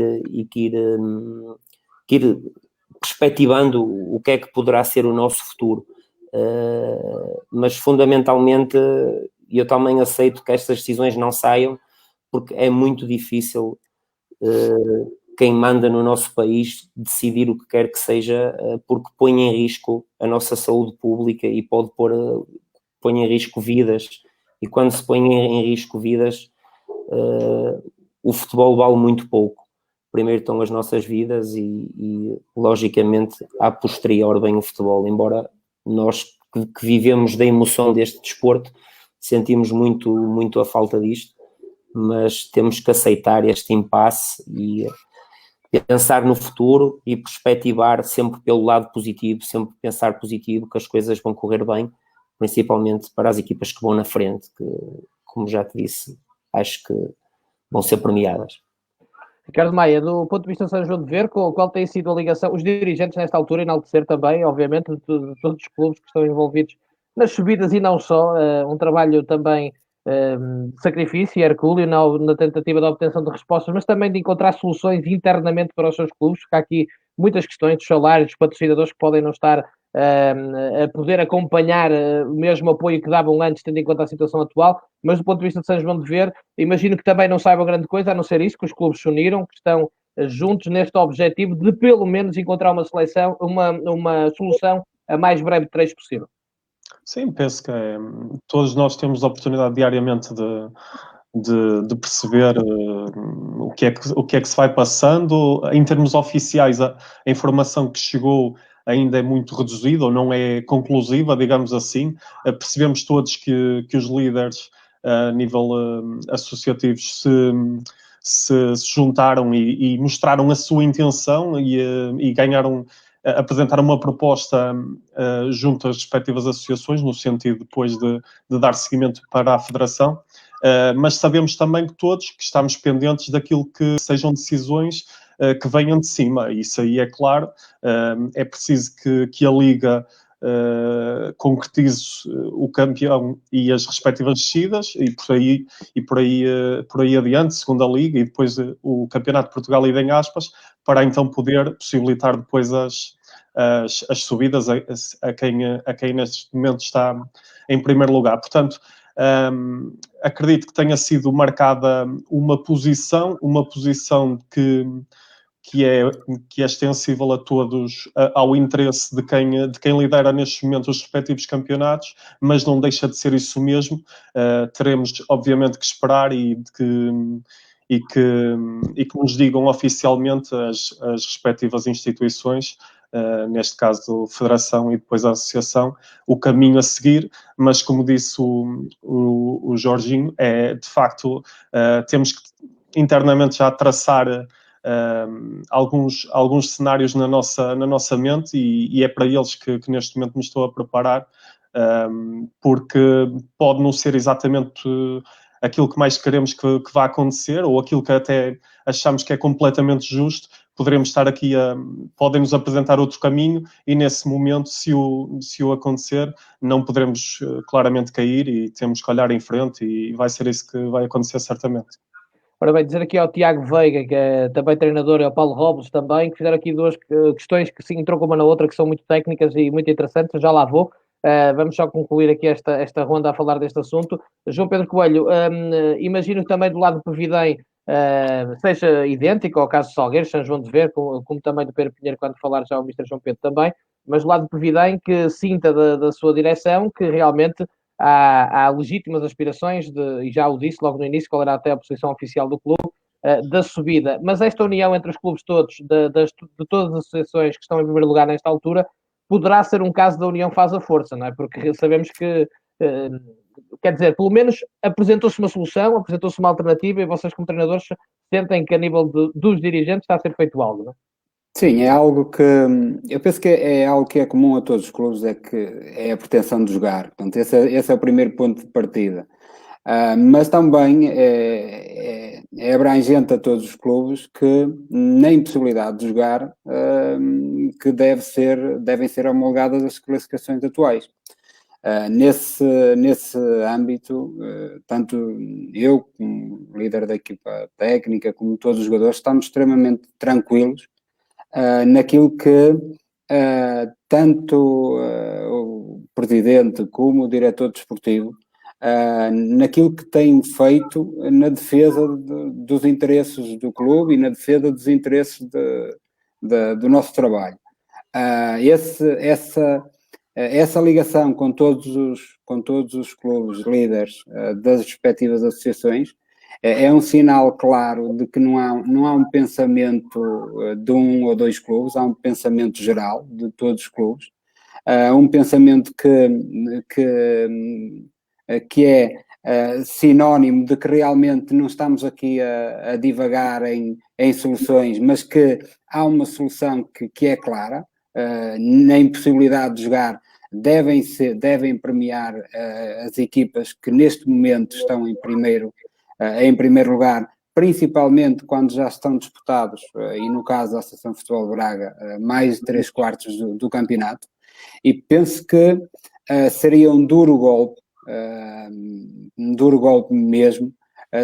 ir perspectivando o que é que poderá ser o nosso futuro. Mas fundamentalmente eu também aceito que estas decisões não saiam, porque é muito difícil quem manda no nosso país decidir o que quer que seja, porque põe em risco a nossa saúde pública e põe em risco vidas, e quando se põe em risco vidas, o futebol vale muito pouco. Primeiro estão as nossas vidas e logicamente a posterior vem o futebol, embora nós que vivemos da emoção deste desporto sentimos muito a falta disto, mas temos que aceitar este impasse e pensar no futuro e perspectivar sempre pelo lado positivo, sempre pensar positivo, que as coisas vão correr bem, principalmente para as equipas que vão na frente, que, como já te disse, acho que vão ser premiadas. Ricardo Maia, do ponto de vista de São João de Ver, qual tem sido a ligação, os dirigentes nesta altura, enaltecer também, obviamente, de todos os clubes que estão envolvidos nas subidas e não só, um trabalho também de sacrifício e hercúleo na tentativa de obtenção de respostas, mas também de encontrar soluções internamente para os seus clubes, porque há aqui muitas questões dos salários, dos patrocinadores que podem não estar a poder acompanhar o mesmo apoio que davam antes, tendo em conta a situação atual, mas do ponto de vista de São João de Ver, imagino que também não saibam grande coisa, a não ser isso, que os clubes se uniram, que estão juntos neste objetivo de pelo menos encontrar uma solução a mais breve de 3 possível. Sim, penso que todos nós temos a oportunidade diariamente de perceber o que é que se vai passando. Em termos oficiais, a informação que chegou ainda é muito reduzida ou não é conclusiva, digamos assim. Percebemos todos que os líderes a nível associativos se juntaram e mostraram a sua intenção e ganharam, apresentaram uma proposta junto às respectivas associações, no sentido depois de dar seguimento para a Federação. Mas sabemos também que todos que estamos pendentes daquilo que sejam decisões que venham de cima. Isso aí é claro. É preciso que a Liga concretize o campeão e as respectivas descidas e por aí adiante, segunda Liga e depois o Campeonato de Portugal ida em aspas, para então poder possibilitar depois as subidas a quem neste momento está em primeiro lugar. Portanto, acredito que tenha sido marcada uma posição que é extensível a todos, ao interesse de quem lidera neste momento os respectivos campeonatos, mas não deixa de ser isso mesmo. Teremos, obviamente, que esperar e que nos digam oficialmente as respectivas instituições, neste caso a Federação e depois a Associação, o caminho a seguir, mas como disse o Jorginho, de facto, temos que internamente já traçar alguns cenários na nossa mente e é para eles que neste momento me estou a preparar, porque pode não ser exatamente aquilo que mais queremos que vá acontecer ou aquilo que até achamos que é completamente justo. Poderemos estar aqui podem-nos apresentar outro caminho e nesse momento, se o acontecer, não poderemos claramente cair e temos que olhar em frente e vai ser isso que vai acontecer certamente. Ora bem, dizer aqui ao Tiago Veiga, que é também treinador, e ao Paulo Robles também, que fizeram aqui duas questões que se entroncam uma na outra, que são muito técnicas e muito interessantes, eu já lá vou. Vamos só concluir aqui esta ronda a falar deste assunto. João Pedro Coelho, imagino que também do lado do Pevidém seja idêntico ao caso de Salgueiros, São João de Ver, como também do Pedro Pinheiro, quando falar já o Mr. João Pedro também, mas do lado do Pevidém que sinta da sua direção que realmente há legítimas aspirações, e já o disse logo no início, qual era até a posição oficial do clube, da subida. Mas esta união entre os clubes todos, de todas as associações que estão em primeiro lugar nesta altura, poderá ser um caso da união faz a força, não é? Porque sabemos que quer dizer, pelo menos apresentou-se uma solução, apresentou-se uma alternativa e vocês como treinadores sentem que a nível dos dirigentes está a ser feito algo, não é? Sim, é algo que eu penso que é algo que é comum a todos os clubes, é que é a pretensão de jogar. Portanto, esse é o primeiro ponto de partida. Mas também é abrangente a todos os clubes que na impossibilidade de jogar que devem ser homologadas as classificações atuais. Nesse âmbito, tanto eu como líder da equipa técnica, como todos os jogadores, estamos extremamente tranquilos naquilo que tanto o presidente como o diretor desportivo naquilo que tem feito na defesa dos interesses do clube e na defesa dos interesses do nosso trabalho. Essa ligação com todos os clubes líderes das respectivas associações é um sinal claro de que não há um pensamento de um ou dois clubes, há um pensamento geral de todos os clubes, um pensamento que é sinónimo de que realmente não estamos aqui a divagar em soluções, mas que há uma solução que é clara, na impossibilidade de jogar devem premiar as equipas que neste momento estão em primeiro lugar, principalmente quando já estão disputados, e no caso da Associação de Futebol de Braga, mais de 3/4 do campeonato, e penso que seria um duro golpe mesmo,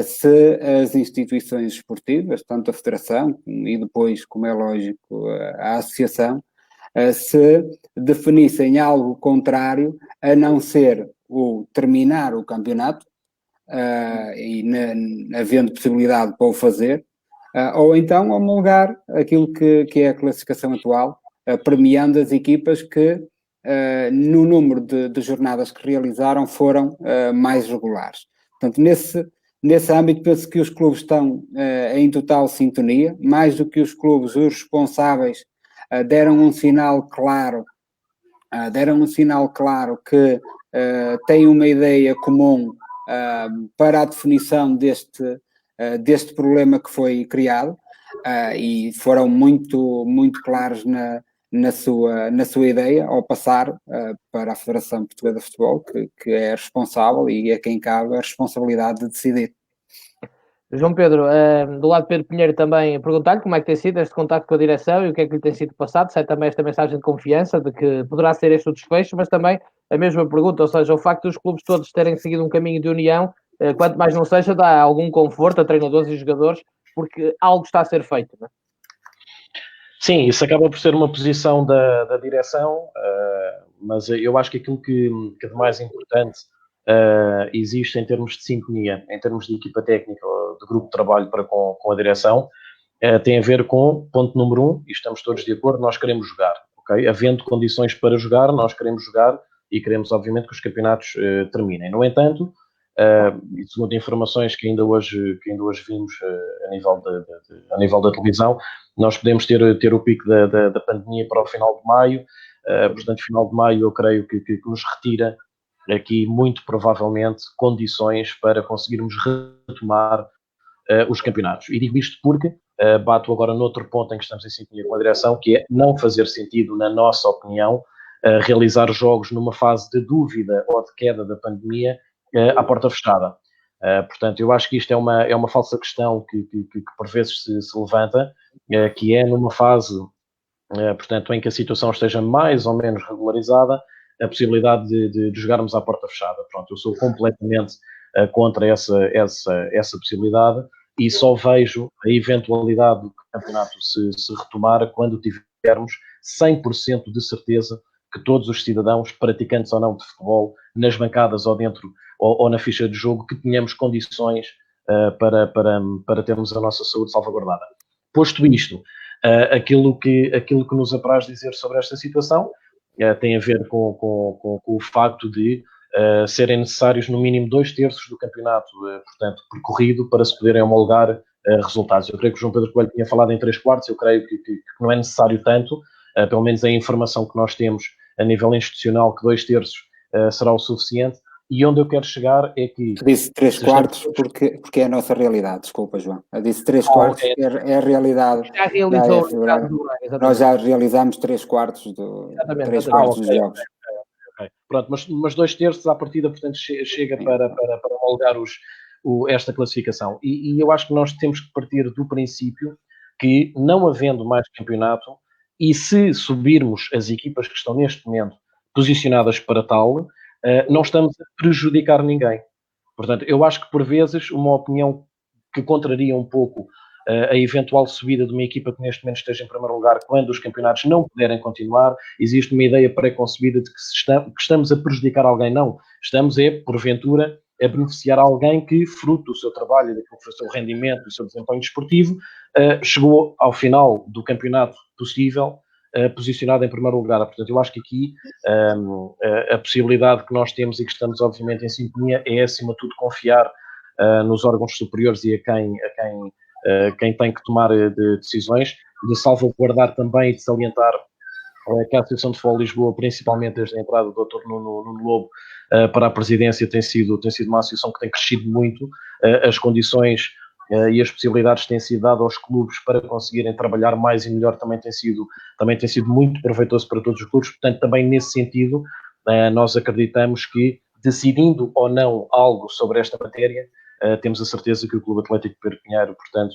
se as instituições esportivas, tanto a Federação e depois, como é lógico, a Associação, se definissem algo contrário a não ser o terminar o campeonato, e havendo possibilidade para o fazer, ou então homologar aquilo que é a classificação atual, premiando as equipas que no número de jornadas que realizaram foram mais regulares. Portanto, nesse âmbito penso que os clubes estão em total sintonia, mais do que os clubes, os responsáveis deram um sinal claro que têm uma ideia comum para a definição deste problema que foi criado, e foram muito, muito claros na sua ideia ao passar para a Federação Portuguesa de Futebol, que é responsável e a quem cabe a responsabilidade de decidir. João Pedro, do lado de Pedro Pinheiro também perguntar-lhe como é que tem sido este contacto com a direção e o que é que lhe tem sido passado, se é também esta mensagem de confiança de que poderá ser este o desfecho, mas também a mesma pergunta, ou seja, o facto dos clubes todos terem seguido um caminho de união, quanto mais não seja, dá algum conforto a treinadores e jogadores, porque algo está a ser feito, não é? Sim, isso acaba por ser uma posição da direção, mas eu acho que aquilo que de mais importante existe em termos de sintonia, em termos de equipa técnica, de grupo de trabalho para com a direção, tem a ver com, ponto número 1, e estamos todos de acordo, nós queremos jogar, ok? Havendo condições para jogar, nós queremos jogar e queremos, obviamente, que os campeonatos terminem. No entanto, e segundo informações que ainda hoje vimos a nível da televisão, nós podemos ter o pico da pandemia para o final de maio, portanto, final de maio eu creio que nos retira aqui, muito provavelmente, condições para conseguirmos retomar os campeonatos. E digo isto porque bato agora noutro ponto em que estamos em sintonia com a direção, que é não fazer sentido, na nossa opinião, realizar jogos numa fase de dúvida ou de queda da pandemia à porta fechada. Portanto, eu acho que isto é uma falsa questão que por vezes se levanta, que é numa fase, portanto, em que a situação esteja mais ou menos regularizada, a possibilidade de jogarmos à porta fechada. Pronto, eu sou completamente contra essa possibilidade e só vejo a eventualidade do campeonato se retomar quando tivermos 100% de certeza que todos os cidadãos, praticantes ou não de futebol, nas bancadas ou dentro ou na ficha de jogo, que tenhamos condições para termos a nossa saúde salvaguardada. Posto isto, aquilo que nos apraz dizer sobre esta situação tem a ver com o facto de serem necessários no mínimo 2/3 do campeonato, portanto, percorrido para se poderem homologar resultados. Eu creio que o João Pedro Coelho tinha falado em 3/4, eu creio que não é necessário tanto, pelo menos a informação que nós temos a nível institucional, que 2/3 será o suficiente, e onde eu quero chegar é que... Eu disse 3/4 porque é a nossa realidade, desculpa, João. Eu disse 3/4 okay. É a realidade. Já realizou nós já realizámos 3/4 dos jogos. Okay. Pronto, mas 2/3 à partida, portanto, chega para homologar esta classificação. E eu acho que nós temos que partir do princípio que, não havendo mais campeonato, e se subirmos as equipas que estão neste momento posicionadas para tal, não estamos a prejudicar ninguém. Portanto, eu acho que por vezes uma opinião que contraria um pouco a eventual subida de uma equipa que neste momento esteja em primeiro lugar, quando os campeonatos não puderem continuar, existe uma ideia pré-concebida de que estamos a prejudicar alguém. Não, estamos porventura, a beneficiar alguém que, fruto do seu trabalho, daquilo que foi o seu rendimento, do seu desempenho desportivo, chegou ao final do campeonato possível posicionado em primeiro lugar. Portanto, eu acho que aqui a possibilidade que nós temos e que estamos obviamente em sintonia é, acima de tudo, confiar nos órgãos superiores e a quem tem que tomar decisões, de salvaguardar também e de salientar que a Associação de Futebol de Lisboa, principalmente desde a entrada do Dr. Nuno Lobo para a presidência, tem sido uma associação que tem crescido muito, as condições e as possibilidades que têm sido dadas aos clubes para conseguirem trabalhar mais e melhor também tem sido muito proveitoso para todos os clubes. Portanto, também nesse sentido, nós acreditamos que, decidindo ou não algo sobre esta matéria, temos a certeza que o Clube Atlético Pedro Pinheiro, portanto,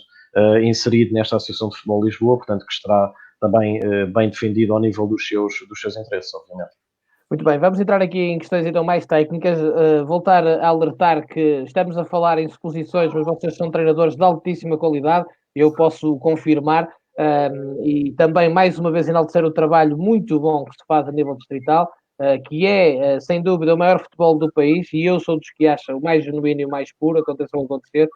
inserido nesta Associação de Futebol de Lisboa, portanto, que estará também bem defendido ao nível dos seus interesses, obviamente. Muito bem, vamos entrar aqui em questões então mais técnicas, voltar a alertar que estamos a falar em suposições, mas vocês são treinadores de altíssima qualidade, eu posso confirmar, e também mais uma vez enaltecer o trabalho muito bom que se faz a nível distrital, que é, sem dúvida, o maior futebol do país, e eu sou dos que acham o mais genuíno e o mais puro, aconteça o que acontecer,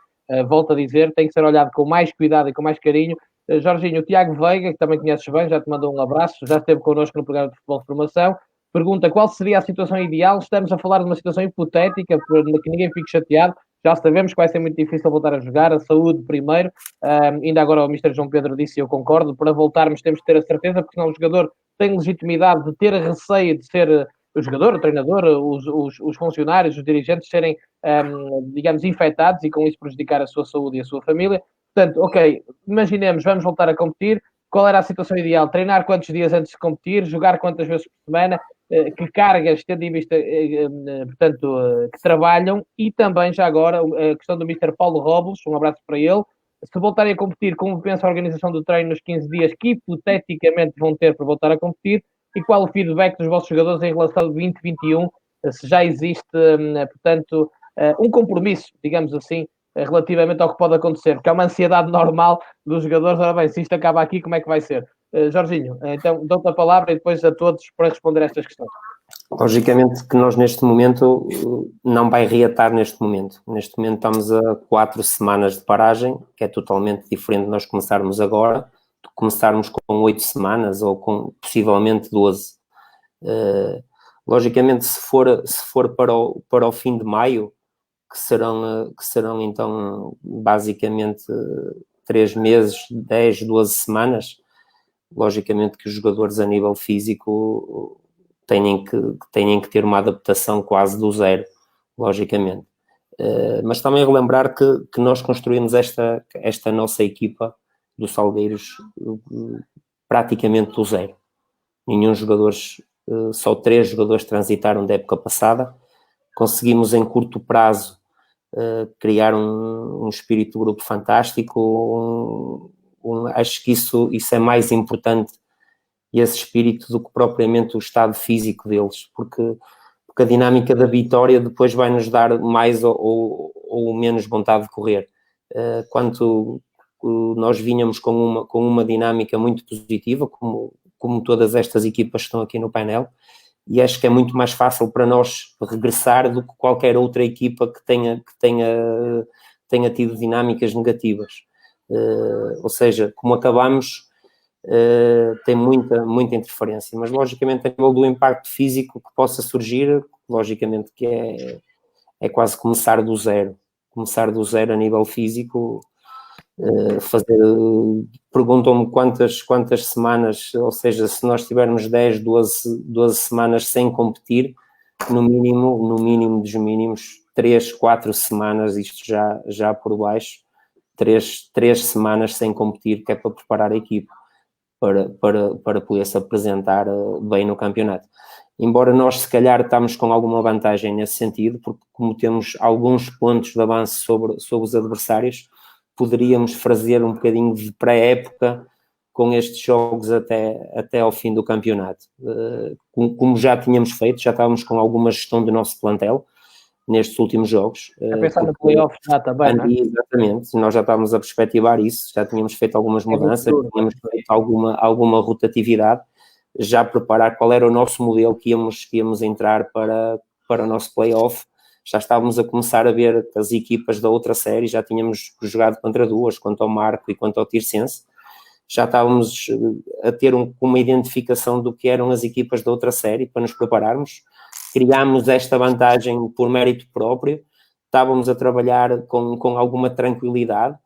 volto a dizer, tem que ser olhado com mais cuidado e com mais carinho. Jorginho, o Tiago Veiga, que também conheces bem, já te mandou um abraço, já esteve connosco no programa de Futebol de Formação, pergunta qual seria a situação ideal. Estamos a falar de uma situação hipotética, para que ninguém fique chateado, já sabemos que vai ser muito difícil voltar a jogar, a saúde primeiro, ainda agora o Mr. João Pedro disse e eu concordo, para voltarmos temos que ter a certeza, porque senão o jogador tem legitimidade de ter receio de ser o jogador, o treinador, os funcionários, os dirigentes serem, digamos, infectados e com isso prejudicar a sua saúde e a sua família. Portanto, ok, imaginemos, vamos voltar a competir, qual era a situação ideal? Treinar quantos dias antes de competir, jogar quantas vezes por semana, que cargas, tendo em vista, portanto, que trabalham, e também, já agora, a questão do Mr. Paulo Robles, um abraço para ele, se voltarem a competir, como pensa a organização do treino nos 15 dias que hipoteticamente vão ter para voltar a competir, e qual o feedback dos vossos jogadores em relação ao 2021, se já existe, portanto, um compromisso, digamos assim, relativamente ao que pode acontecer, porque há uma ansiedade normal dos jogadores. Ora bem, se isto acaba aqui, como é que vai ser? Jorginho, então dou-te a palavra e depois a todos para responder a estas questões. Logicamente que nós neste momento não vai reatar neste momento. Neste momento estamos a 4 semanas de paragem, que é totalmente diferente de nós começarmos agora, de começarmos com 8 semanas ou com possivelmente 12. Logicamente, se for para o fim de maio, que serão então basicamente 3 meses, 10, 12 semanas, logicamente que os jogadores a nível físico têm que ter uma adaptação quase do zero, logicamente. Mas também relembrar que nós construímos esta nossa equipa do Salgueiros praticamente do zero. Só 3 jogadores transitaram da época passada. Conseguimos em curto prazo criar um espírito de grupo fantástico. Acho que isso é mais importante, esse espírito, do que propriamente o estado físico deles, porque a dinâmica da vitória depois vai nos dar mais ou menos vontade de correr. Quanto nós vinhamos com uma dinâmica muito positiva, como todas estas equipas que estão aqui no painel, e acho que é muito mais fácil para nós regressar do que qualquer outra equipa que tenha tido dinâmicas negativas. Ou seja, como acabamos, tem muita interferência, mas logicamente a nível do impacto físico que possa surgir, logicamente que é quase começar do zero a nível físico. Perguntam-me quantas semanas, ou seja, se nós tivermos 10, 12 semanas sem competir, no mínimo dos mínimos, 3, 4 semanas, isto já por baixo, 3 semanas sem competir, que é para preparar a equipa para poder se apresentar bem no campeonato. Embora nós, se calhar, estamos com alguma vantagem nesse sentido, porque como temos alguns pontos de avanço sobre os adversários, poderíamos fazer um bocadinho de pré-época com estes jogos até ao fim do campeonato. Como já tínhamos feito, já estávamos com alguma gestão do nosso plantel nestes últimos jogos. A pensar no playoff já também, não é? Exatamente, nós já estávamos a perspectivar isso, já tínhamos feito algumas mudanças, tínhamos feito alguma rotatividade, já preparar qual era o nosso modelo que íamos entrar para o nosso playoff. Já estávamos a começar a ver as equipas da outra série, já tínhamos jogado contra duas, quanto ao Marco e quanto ao Tirsense, já estávamos a ter uma identificação do que eram as equipas da outra série para nos prepararmos. Criámos esta vantagem por mérito próprio, estávamos a trabalhar com alguma tranquilidade,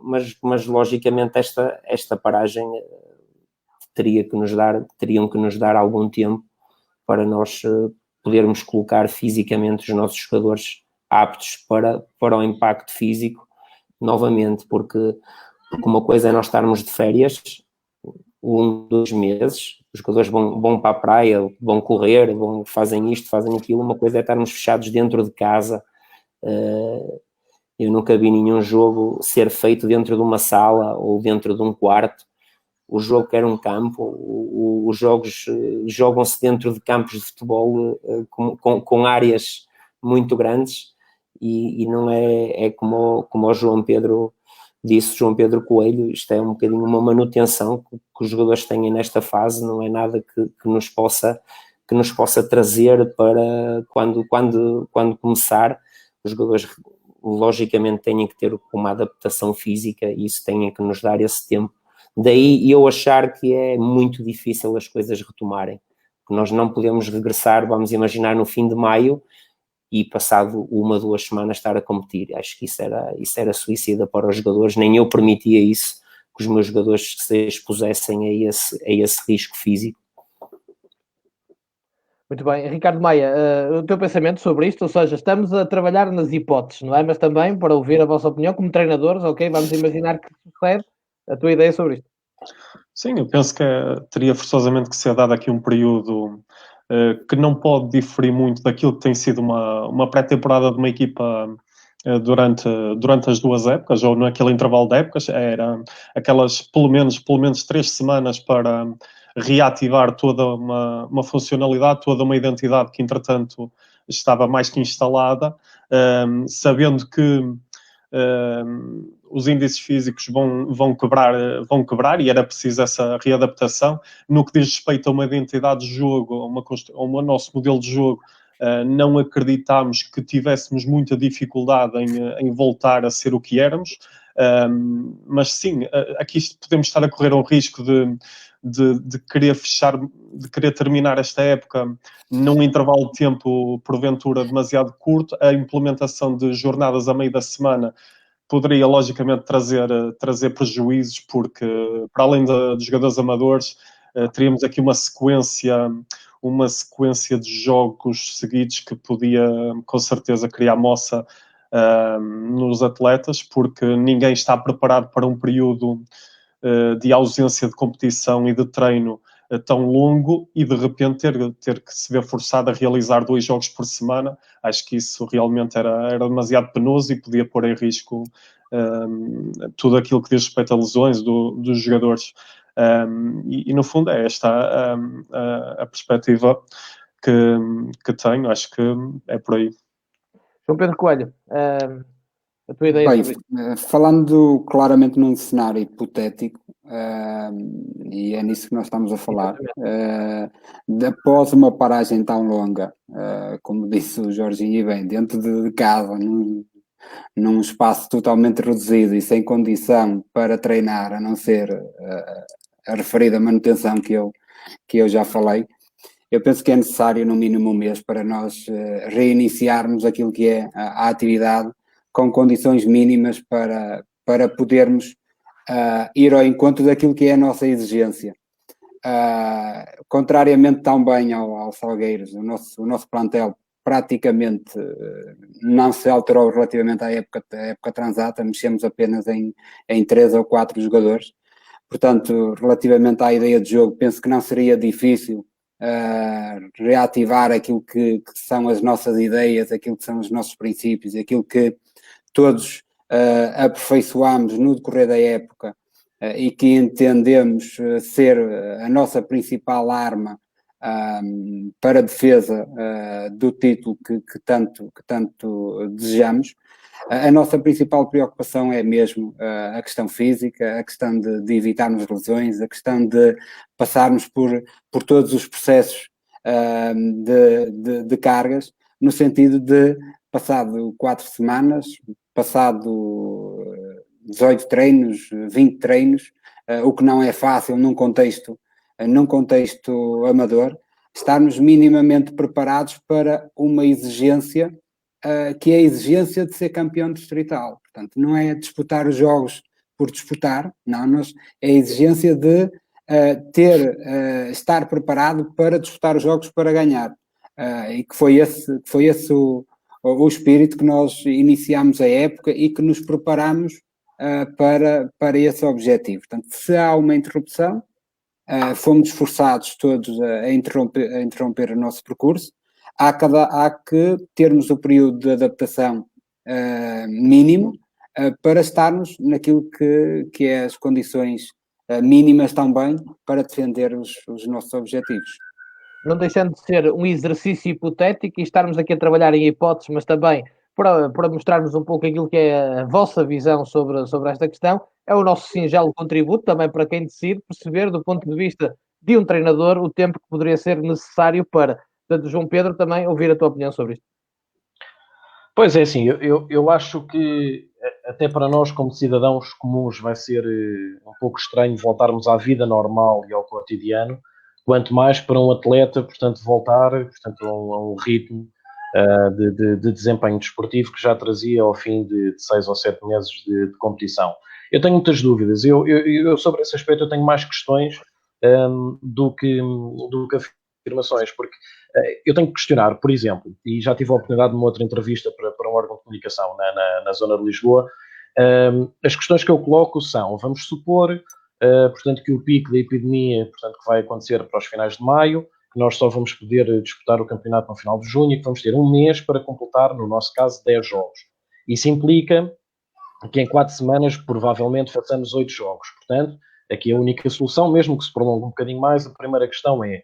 mas logicamente esta paragem teriam que nos dar algum tempo para nós podermos colocar fisicamente os nossos jogadores aptos para o impacto físico novamente, porque uma coisa é nós estarmos de férias 2 meses, os jogadores vão para a praia, vão correr, fazem isto, fazem aquilo. Uma coisa é estarmos fechados dentro de casa. Eu nunca vi nenhum jogo ser feito dentro de uma sala ou dentro de um quarto. O jogo quer um campo, os jogos jogam-se dentro de campos de futebol com áreas muito grandes e não é como o João Pedro disse, João Pedro Coelho, isto é um bocadinho uma manutenção que os jogadores têm nesta fase, não é nada que nos possa trazer para quando começar. Os jogadores logicamente têm que ter uma adaptação física e isso tem que nos dar esse tempo. Daí eu achar que é muito difícil as coisas retomarem. Nós não podemos regressar, vamos imaginar, no fim de maio e passado 1 ou 2 semanas estar a competir. Acho que isso era suicida para os jogadores, nem eu permitia isso, que os meus jogadores se expusessem a esse risco físico. Muito bem. Ricardo Maia, o teu pensamento sobre isto, ou seja, estamos a trabalhar nas hipóteses, não é? Mas também para ouvir a vossa opinião como treinadores, ok? Vamos imaginar que sucede a tua ideia sobre isto. Sim, eu penso que teria forçosamente que ser dado aqui um período que não pode diferir muito daquilo que tem sido uma pré-temporada de uma equipa durante as 2 épocas, ou naquele intervalo de épocas, era aquelas pelo menos 3 semanas para reativar toda uma funcionalidade, toda uma identidade que entretanto estava mais que instalada, sabendo que os índices físicos vão quebrar e era preciso essa readaptação. No que diz respeito a uma identidade de jogo, a um nosso modelo de jogo, não acreditámos que tivéssemos muita dificuldade em voltar a ser o que éramos, mas sim, aqui podemos estar a correr o risco de querer fechar, de querer terminar esta época num intervalo de tempo porventura demasiado curto. A implementação de jornadas a meio da semana poderia logicamente trazer prejuízos, porque para além dos jogadores amadores teríamos aqui uma sequência de jogos seguidos que podia com certeza criar moça nos atletas, porque ninguém está preparado para um período de ausência de competição e de treino tão longo e de repente ter que se ver forçado a realizar 2 jogos por semana. Acho que isso realmente era demasiado penoso e podia pôr em risco tudo aquilo que diz respeito a lesões dos jogadores. E no fundo é esta a perspectiva que tenho. Acho que é por aí. João Pedro Coelho, a tua ideia Bem, sobre isto? falando claramente num cenário hipotético, e é nisso que nós estamos a falar, após uma paragem tão longa, como disse o Jorginho, e bem, dentro de casa, num espaço totalmente reduzido e sem condição para treinar, a não ser a referida manutenção que eu já falei, eu penso que é necessário no mínimo 1 mês para nós reiniciarmos aquilo que é a atividade com condições mínimas para podermos ir ao encontro daquilo que é a nossa exigência. contrariamente também ao Salgueiros, o nosso plantel praticamente não se alterou relativamente à época transata, mexemos apenas em 3 ou 4 jogadores. Portanto, relativamente à ideia de jogo, penso que não seria difícil reativar aquilo que são as nossas ideias, aquilo que são os nossos princípios, aquilo que todos aperfeiçoámos no decorrer da época e que entendemos ser a nossa principal arma para a defesa do título que tanto desejamos. A nossa principal preocupação é mesmo a questão física, a questão de evitarmos lesões, a questão de passarmos por todos os processos de cargas, no sentido de, passado 4 semanas, passado 18 treinos, 20 treinos, o que não é fácil num contexto amador, estarmos minimamente preparados para uma exigência que é a exigência de ser campeão distrital. Portanto, não é disputar os jogos por disputar, não, é a exigência de estar preparado para disputar os jogos para ganhar. E que foi esse o espírito que nós iniciámos a época e que nos preparamos para esse objetivo. Portanto, se há uma interrupção, fomos forçados todos a interromper o nosso percurso. Há que termos o período de adaptação mínimo para estarmos naquilo que é as condições mínimas também para defender os nossos objetivos. Não deixando de ser um exercício hipotético e estarmos aqui a trabalhar em hipóteses, mas também para mostrarmos um pouco aquilo que é a vossa visão sobre esta questão, é o nosso singelo contributo também para quem decide perceber do ponto de vista de um treinador o tempo que poderia ser necessário para. Portanto, João Pedro, também ouvir a tua opinião sobre isto. Pois é, assim, eu acho que até para nós como cidadãos comuns vai ser um pouco estranho voltarmos à vida normal e ao cotidiano, quanto mais para um atleta, portanto, voltar portanto, a um ritmo de desempenho desportivo que já trazia ao fim de 6 ou 7 meses de competição. Eu tenho muitas dúvidas. Eu sobre esse aspecto eu tenho mais questões do que afirmações, porque eu tenho que questionar, por exemplo, e já tive a oportunidade numa outra entrevista para um órgão de comunicação na zona de Lisboa, as questões que eu coloco são, vamos supor, portanto, que o pico da epidemia, portanto, que vai acontecer para os finais de maio, que nós só vamos poder disputar o campeonato no final de junho e que vamos ter um mês para completar, no nosso caso, 10 jogos. Isso implica que em 4 semanas provavelmente façamos 8 jogos. Portanto, aqui a única solução, mesmo que se prolongue um bocadinho mais, a primeira questão é,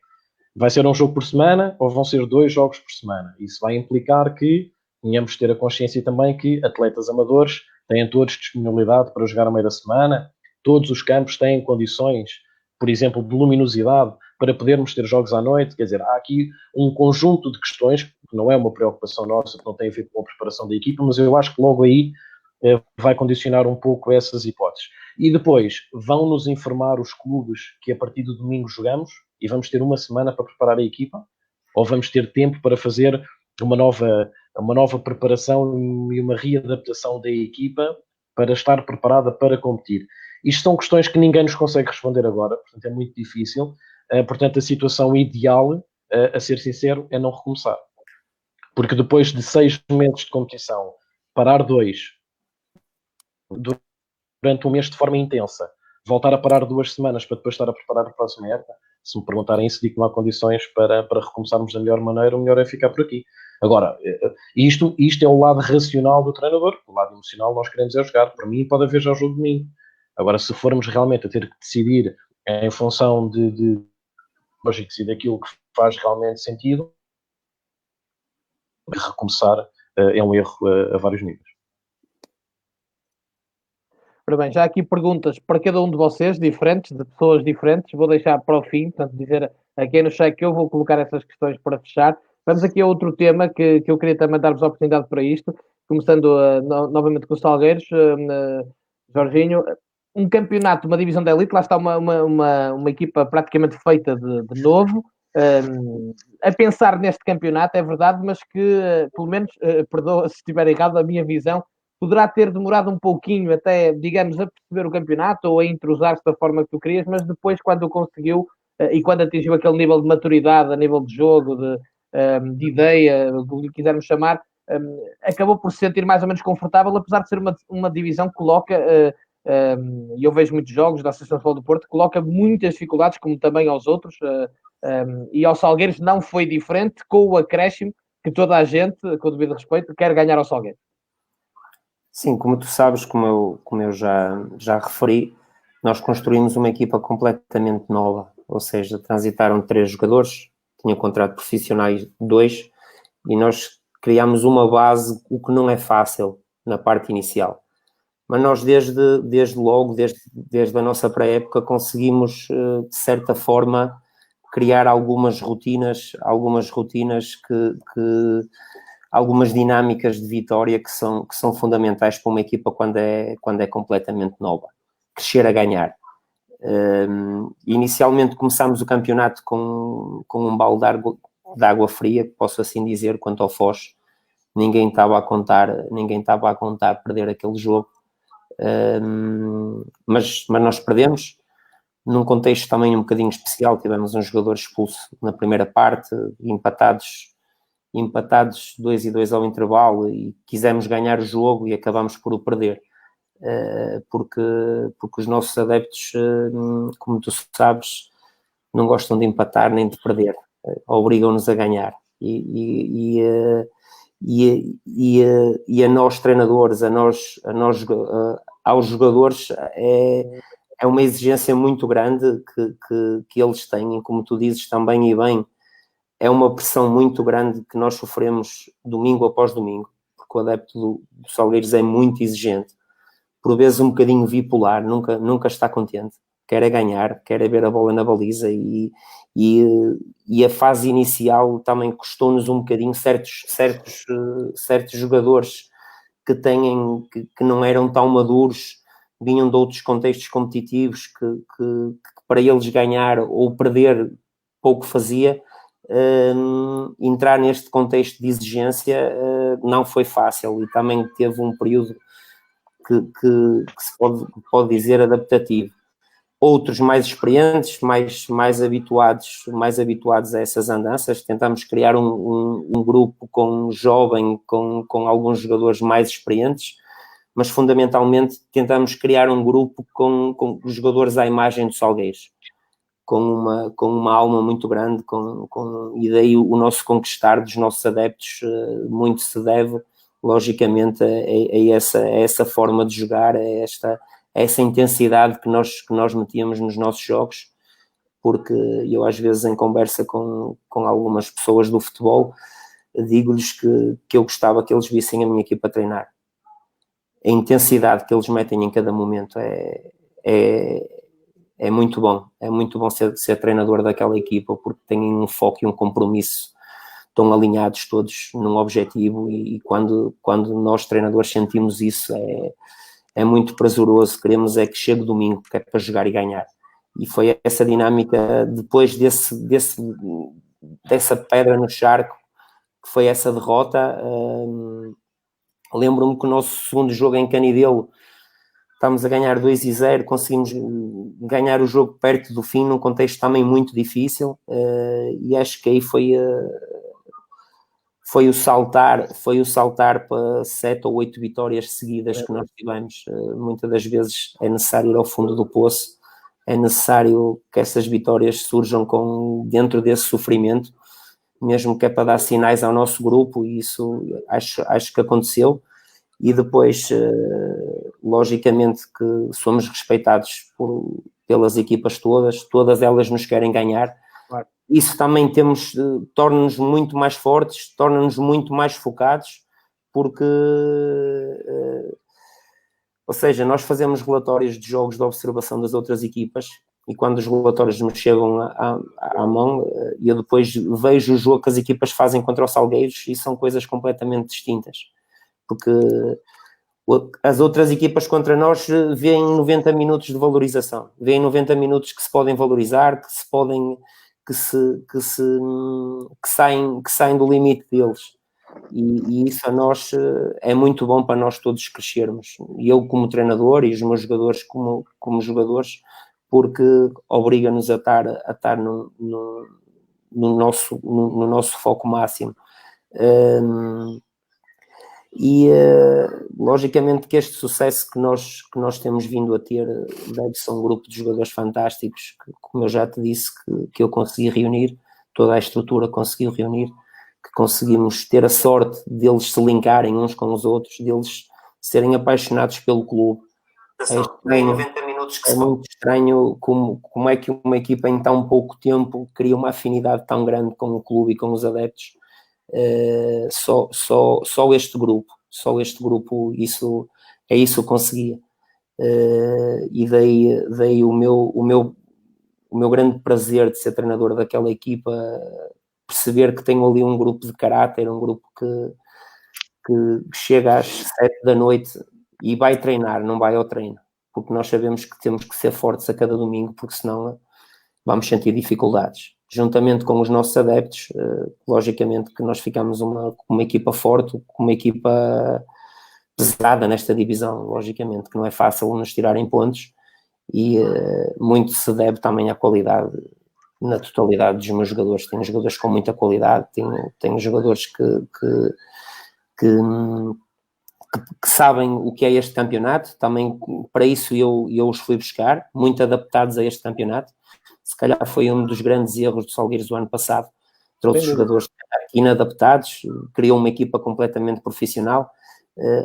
vai ser um jogo por semana ou vão ser 2 jogos por semana? Isso vai implicar que tenhamos de ter a consciência também que atletas amadores têm todos disponibilidade para jogar a meio da semana, todos os campos têm condições, por exemplo, de luminosidade para podermos ter jogos à noite. Quer dizer, há aqui um conjunto de questões que não é uma preocupação nossa, que não tem a ver com a preparação da equipa, mas eu acho que logo aí vai condicionar um pouco essas hipóteses. E depois vão nos informar os clubes que a partir do domingo jogamos e vamos ter uma semana para preparar a equipa, ou vamos ter tempo para fazer uma nova preparação e uma readaptação da equipa para estar preparada para competir. Isto são questões que ninguém nos consegue responder agora, portanto é muito difícil. Portanto, a situação ideal, a ser sincero, é não recomeçar. Porque depois de 6 meses de competição, parar 2 durante um mês de forma intensa, voltar a parar 2 semanas para depois estar a preparar a próxima época, se me perguntarem isso, digo que não há condições para recomeçarmos da melhor maneira, o melhor é ficar por aqui. Agora, isto é o lado racional do treinador, o lado emocional nós queremos é jogar. Para mim pode haver já o jogo de domingo. Agora, se formos realmente a ter que decidir em função de lógicos e daquilo que faz realmente sentido, recomeçar é um erro a vários níveis. Ora bem, já há aqui perguntas para cada um de vocês, diferentes, de pessoas diferentes. Vou deixar para o fim, portanto, dizer a quem no chat que eu vou colocar essas questões para fechar. Vamos aqui a outro tema que eu queria também dar-vos a oportunidade para isto, começando novamente com os Salgueiros. Jorginho, um campeonato, uma divisão da elite, lá está uma equipa praticamente feita de novo, a pensar neste campeonato, é verdade, mas que, pelo menos, perdoa se estiver errado, a minha visão, poderá ter demorado um pouquinho até, digamos, a perceber o campeonato ou a entrosar-se da forma que tu querias, mas depois, quando o conseguiu, e quando atingiu aquele nível de maturidade, a nível de jogo, de ideia, o que quisermos chamar, acabou por se sentir mais ou menos confortável, apesar de ser uma divisão que coloca, e eu vejo muitos jogos da Associação de Futebol do Porto, coloca muitas dificuldades, como também aos outros, e ao Salgueiros não foi diferente, com o acréscimo que toda a gente, com o devido respeito, quer ganhar ao Salgueiros. Sim, como tu sabes, como eu já referi, nós construímos uma equipa completamente nova, ou seja, transitaram 3 jogadores, tinha contrato profissionais 2, e nós criámos uma base, o que não é fácil na parte inicial. Mas nós desde logo, desde a nossa pré-época, conseguimos, de certa forma, criar algumas rotinas algumas dinâmicas de vitória que são fundamentais para uma equipa quando é completamente nova. Crescer a ganhar. Inicialmente começámos o campeonato com um balde de água fria, posso assim dizer, quanto ao Foz. Ninguém estava a contar perder aquele jogo. Mas nós perdemos num contexto também um bocadinho especial. Tivemos um jogador expulso na primeira parte, empatados 2-2 ao intervalo, e quisemos ganhar o jogo e acabamos por o perder, porque os nossos adeptos, como tu sabes, não gostam de empatar nem de perder, obrigam-nos a ganhar, e a nós treinadores, aos jogadores, é uma exigência muito grande que eles têm, como tu dizes também e bem, é uma pressão muito grande que nós sofremos domingo após domingo, porque o adepto do Salgueiros é muito exigente, por vezes um bocadinho bipolar, nunca está contente, quer é ganhar, quer é ver a bola na baliza, e a fase inicial também custou-nos um bocadinho. Certos jogadores que não eram tão maduros, vinham de outros contextos competitivos, que para eles ganhar ou perder pouco fazia. Entrar neste contexto de exigência não foi fácil, e também teve um período que se pode dizer adaptativo. Outros mais experientes, mais habituados a essas andanças, tentamos criar um grupo jovem, com alguns jogadores mais experientes, mas fundamentalmente tentamos criar um grupo com jogadores à imagem do Salgueiros, com uma alma muito grande, e daí o nosso conquistar dos nossos adeptos muito se deve, logicamente, a essa forma de jogar, a essa intensidade que nós metíamos nos nossos jogos, porque eu às vezes, em conversa com algumas pessoas do futebol, digo-lhes que eu gostava que eles vissem a minha equipa treinar. A intensidade que eles metem em cada momento é muito bom ser treinador daquela equipa, porque têm um foco e um compromisso, estão alinhados todos num objetivo, e quando nós treinadores sentimos isso, é muito prazeroso. Queremos é que chegue domingo, que é para jogar e ganhar. E foi essa dinâmica, depois dessa pedra no charco, que foi essa derrota. Lembro-me que o nosso segundo jogo em Canidelo, estávamos a ganhar 2-0, conseguimos ganhar o jogo perto do fim, num contexto também muito difícil, e acho que aí foi o saltar para 7 ou 8 vitórias seguidas que nós tivemos. Muitas das vezes é necessário ir ao fundo do poço, é necessário que essas vitórias surjam dentro desse sofrimento, mesmo que é para dar sinais ao nosso grupo, e isso acho que aconteceu. E depois, logicamente, que somos respeitados pelas equipas todas elas nos querem ganhar. Claro. Isso também torna-nos muito mais fortes, torna-nos muito mais focados, porque, ou seja, nós fazemos relatórios de jogos de observação das outras equipas, e quando os relatórios me chegam à mão, e eu depois vejo o jogo que as equipas fazem contra o Salgueiros, e são coisas completamente distintas, porque as outras equipas contra nós veem 90 minutos de valorização, veem 90 minutos que se podem valorizar, que saem do limite deles, e isso a nós é muito bom para nós todos crescermos, e eu como treinador e os meus jogadores como jogadores, porque obriga-nos a estar no nosso foco máximo. Logicamente que este sucesso que nós temos vindo a ter deve-se a um grupo de jogadores fantásticos, que, como eu já te disse, que eu consegui reunir, toda a estrutura conseguiu reunir, que conseguimos ter a sorte deles se linkarem uns com os outros, deles serem apaixonados pelo clube. É muito estranho como é que uma equipa em tão pouco tempo cria uma afinidade tão grande com o clube e com os adeptos. Só este grupo isso que conseguia. E daí o meu grande prazer de ser treinador daquela equipa, perceber que tenho ali um grupo de caráter, um grupo que chega às 7 da noite e vai treinar, não vai ao treino, porque nós sabemos que temos que ser fortes a cada domingo, porque senão vamos sentir dificuldades. Juntamente com os nossos adeptos, logicamente que nós ficamos uma equipa forte, uma equipa pesada nesta divisão, logicamente que não é fácil nos tirarem pontos, e muito se deve também à qualidade na totalidade dos meus jogadores. Tenho jogadores com muita qualidade, tenho jogadores que sabem o que é este campeonato, também para isso eu os fui buscar, muito adaptados a este campeonato. Se calhar foi um dos grandes erros do Salgueiros do ano passado, trouxe jogadores inadaptados, criou uma equipa completamente profissional,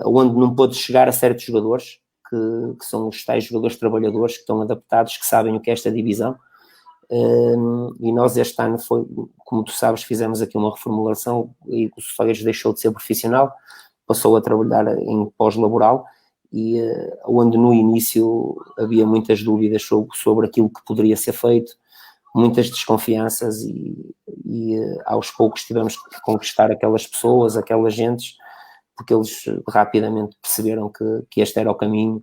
onde não pôde chegar a certos jogadores, que são os tais jogadores trabalhadores, que estão adaptados, que sabem o que é esta divisão. E nós este ano, como tu sabes, fizemos aqui uma reformulação e o Salgueiros deixou de ser profissional, passou a trabalhar em pós-laboral, e onde no início havia muitas dúvidas sobre aquilo que poderia ser feito, muitas desconfianças, e aos poucos tivemos que conquistar aquelas pessoas, aquelas gentes, porque eles rapidamente perceberam que este era o caminho,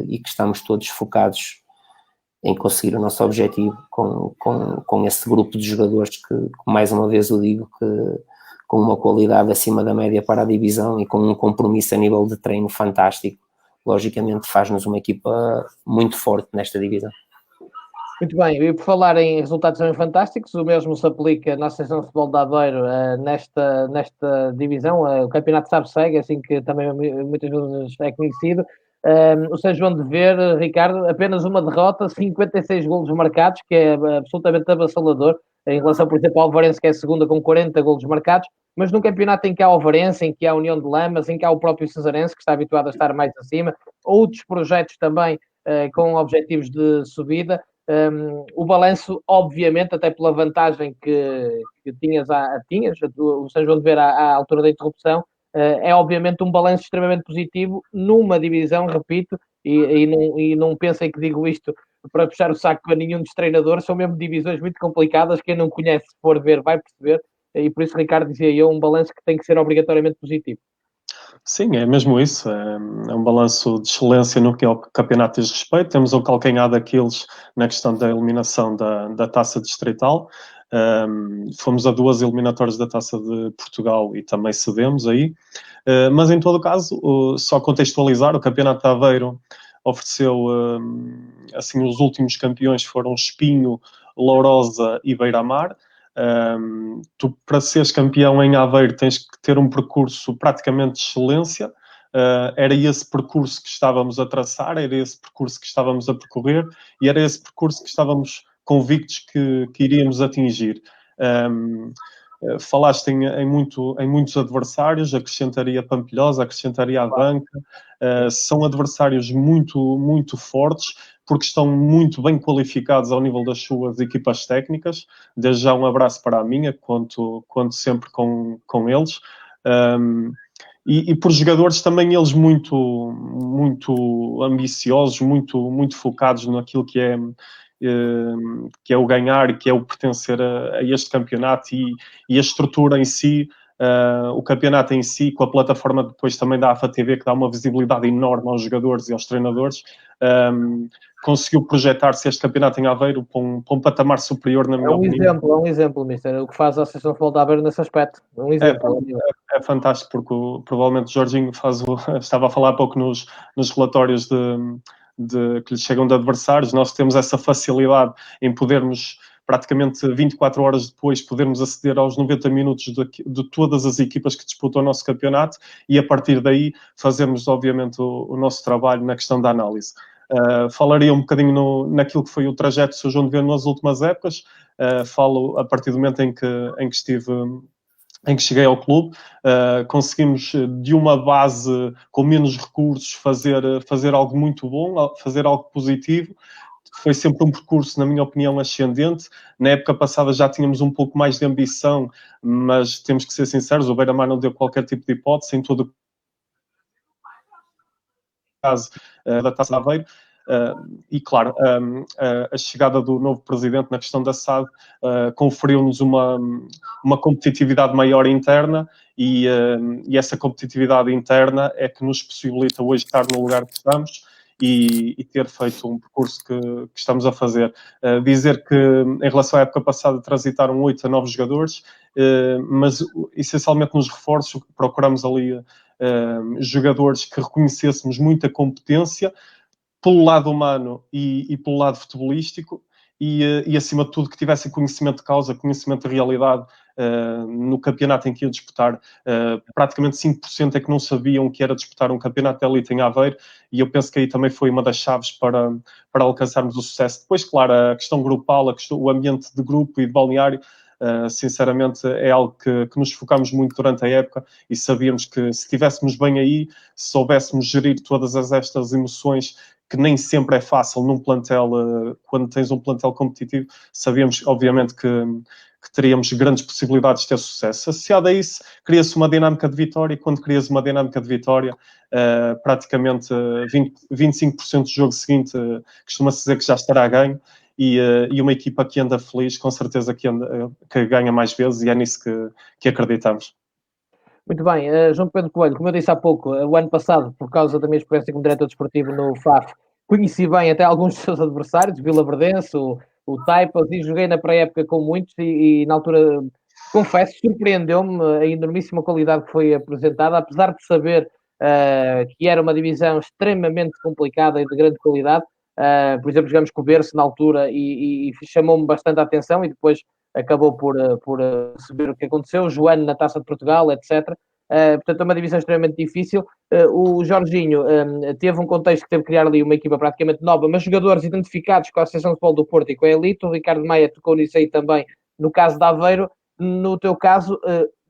e que estamos todos focados em conseguir o nosso objetivo com esse grupo de jogadores que, mais uma vez eu digo, que com uma qualidade acima da média para a divisão e com um compromisso a nível de treino fantástico, logicamente faz-nos uma equipa muito forte nesta divisão. Muito bem, e por falar em resultados também fantásticos, o mesmo se aplica na Associação de Futebol de Aveiro, nesta divisão, o Campeonato Sabe-Segue, assim que também muitas vezes é conhecido. O São João de Ver, Ricardo, apenas uma derrota, 56 golos marcados, que é absolutamente avassalador, em relação, por exemplo, ao Alvarense, que é a segunda com 40 golos marcados, mas num campeonato em que há o Alvarense, em que há a União de Lamas, em que há o próprio Cesarense, que está habituado a estar mais acima, outros projetos também com objetivos de subida. O balanço, obviamente, até pela vantagem que tinhas, o São João de Ver à altura da interrupção, é obviamente um balanço extremamente positivo numa divisão, repito, e não pensem que digo isto para puxar o saco a nenhum dos treinadores, são mesmo divisões muito complicadas, quem não conhece, se for ver, vai perceber, e por isso, Ricardo, dizia eu, um balanço que tem que ser obrigatoriamente positivo. Sim, é mesmo isso, é um balanço de excelência no que ao campeonato diz respeito. Temos o calcanhar daqueles na questão da eliminação da Taça Distrital. Fomos a 2 eliminatórias da Taça de Portugal e também cedemos aí, mas em todo o caso, só contextualizar, o Campeonato de Aveiro ofereceu, assim, os últimos campeões foram Espinho, Lourosa e Beira-Mar. Tu, para seres campeão em Aveiro, tens que ter um percurso praticamente de excelência. Era esse percurso que estávamos a traçar, era esse percurso que estávamos a percorrer e era esse percurso que estávamos convictos que iríamos atingir. Falaste em muitos adversários, acrescentaria Pampilhosa, acrescentaria a Banca. São adversários muito, muito fortes, porque estão muito bem qualificados ao nível das suas equipas técnicas. Desde já um abraço para a minha, conto sempre com eles. E por jogadores também eles muito, muito ambiciosos, muito, muito focados naquilo que é o ganhar e que é o pertencer a este campeonato e a estrutura em si, o campeonato em si, com a plataforma depois também da AFA TV, que dá uma visibilidade enorme aos jogadores e aos treinadores, conseguiu projetar-se este campeonato em Aveiro para um patamar superior, na minha opinião. É um exemplo, mister, o que faz a Associação de Futebol de Aveiro nesse aspecto. É um exemplo. É fantástico, porque provavelmente o Jorginho estava a falar há pouco nos relatórios que lhes chegam de adversários. Nós temos essa facilidade em podermos, praticamente 24 horas depois, podermos aceder aos 90 minutos de todas as equipas que disputam o nosso campeonato e, a partir daí, fazermos, obviamente, o nosso trabalho na questão da análise. Falaria um bocadinho naquilo que foi o trajeto do Sr. João de Viana nas últimas épocas. Falo a partir do momento em que cheguei ao clube, conseguimos, de uma base com menos recursos, fazer algo muito bom, fazer algo positivo. Foi sempre um percurso, na minha opinião, ascendente. Na época passada já tínhamos um pouco mais de ambição, mas temos que ser sinceros, o Beira-Mar não deu qualquer tipo de hipótese em todo o caso da Taça de Aveiro. E, claro, a chegada do novo presidente na questão da SAD conferiu-nos uma competitividade maior interna e essa competitividade interna é que nos possibilita hoje estar no lugar que estamos e ter feito um percurso que estamos a fazer. Dizer que, em relação à época passada, transitaram 8 a 9 jogadores, mas, essencialmente, nos reforços, procuramos ali jogadores que reconhecêssemos muita competência, pelo lado humano e pelo lado futebolístico, e acima de tudo que tivessem conhecimento de causa, conhecimento de realidade. No campeonato em que iam disputar, praticamente 5% é que não sabiam o que era disputar um campeonato de elite em Aveiro, e eu penso que aí também foi uma das chaves para alcançarmos o sucesso. Depois, claro, a questão grupal, o ambiente de grupo e de balneário, sinceramente é algo que nos focámos muito durante a época, e sabíamos que se estivéssemos bem aí, se soubéssemos gerir todas estas emoções, que nem sempre é fácil num plantel, quando tens um plantel competitivo, sabíamos, obviamente, que teríamos grandes possibilidades de ter sucesso. Associado a isso, cria-se uma dinâmica de vitória, e quando crias uma dinâmica de vitória, praticamente 25% do jogo seguinte costuma-se dizer que já estará a ganho, e uma equipa que anda feliz, com certeza que ganha mais vezes, e é nisso que acreditamos. Muito bem, João Pedro Coelho, como eu disse há pouco, o ano passado, por causa da minha experiência como diretor desportivo no FAF, conheci bem até alguns dos seus adversários, Vila Verdense, o Taipas, e joguei na pré-época com muitos, e na altura, confesso, surpreendeu-me a enormíssima qualidade que foi apresentada, apesar de saber que era uma divisão extremamente complicada e de grande qualidade. Por exemplo, jogamos com o Berço na altura e chamou-me bastante a atenção, e depois acabou por perceber o que aconteceu, o Joano na Taça de Portugal, etc. Portanto, é uma divisão extremamente difícil. O Jorginho teve um contexto que teve que criar ali uma equipa praticamente nova, mas jogadores identificados com a Associação de Futebol do Porto e com a Elite. O Ricardo Maia tocou nisso aí também, no caso de Aveiro. No teu caso,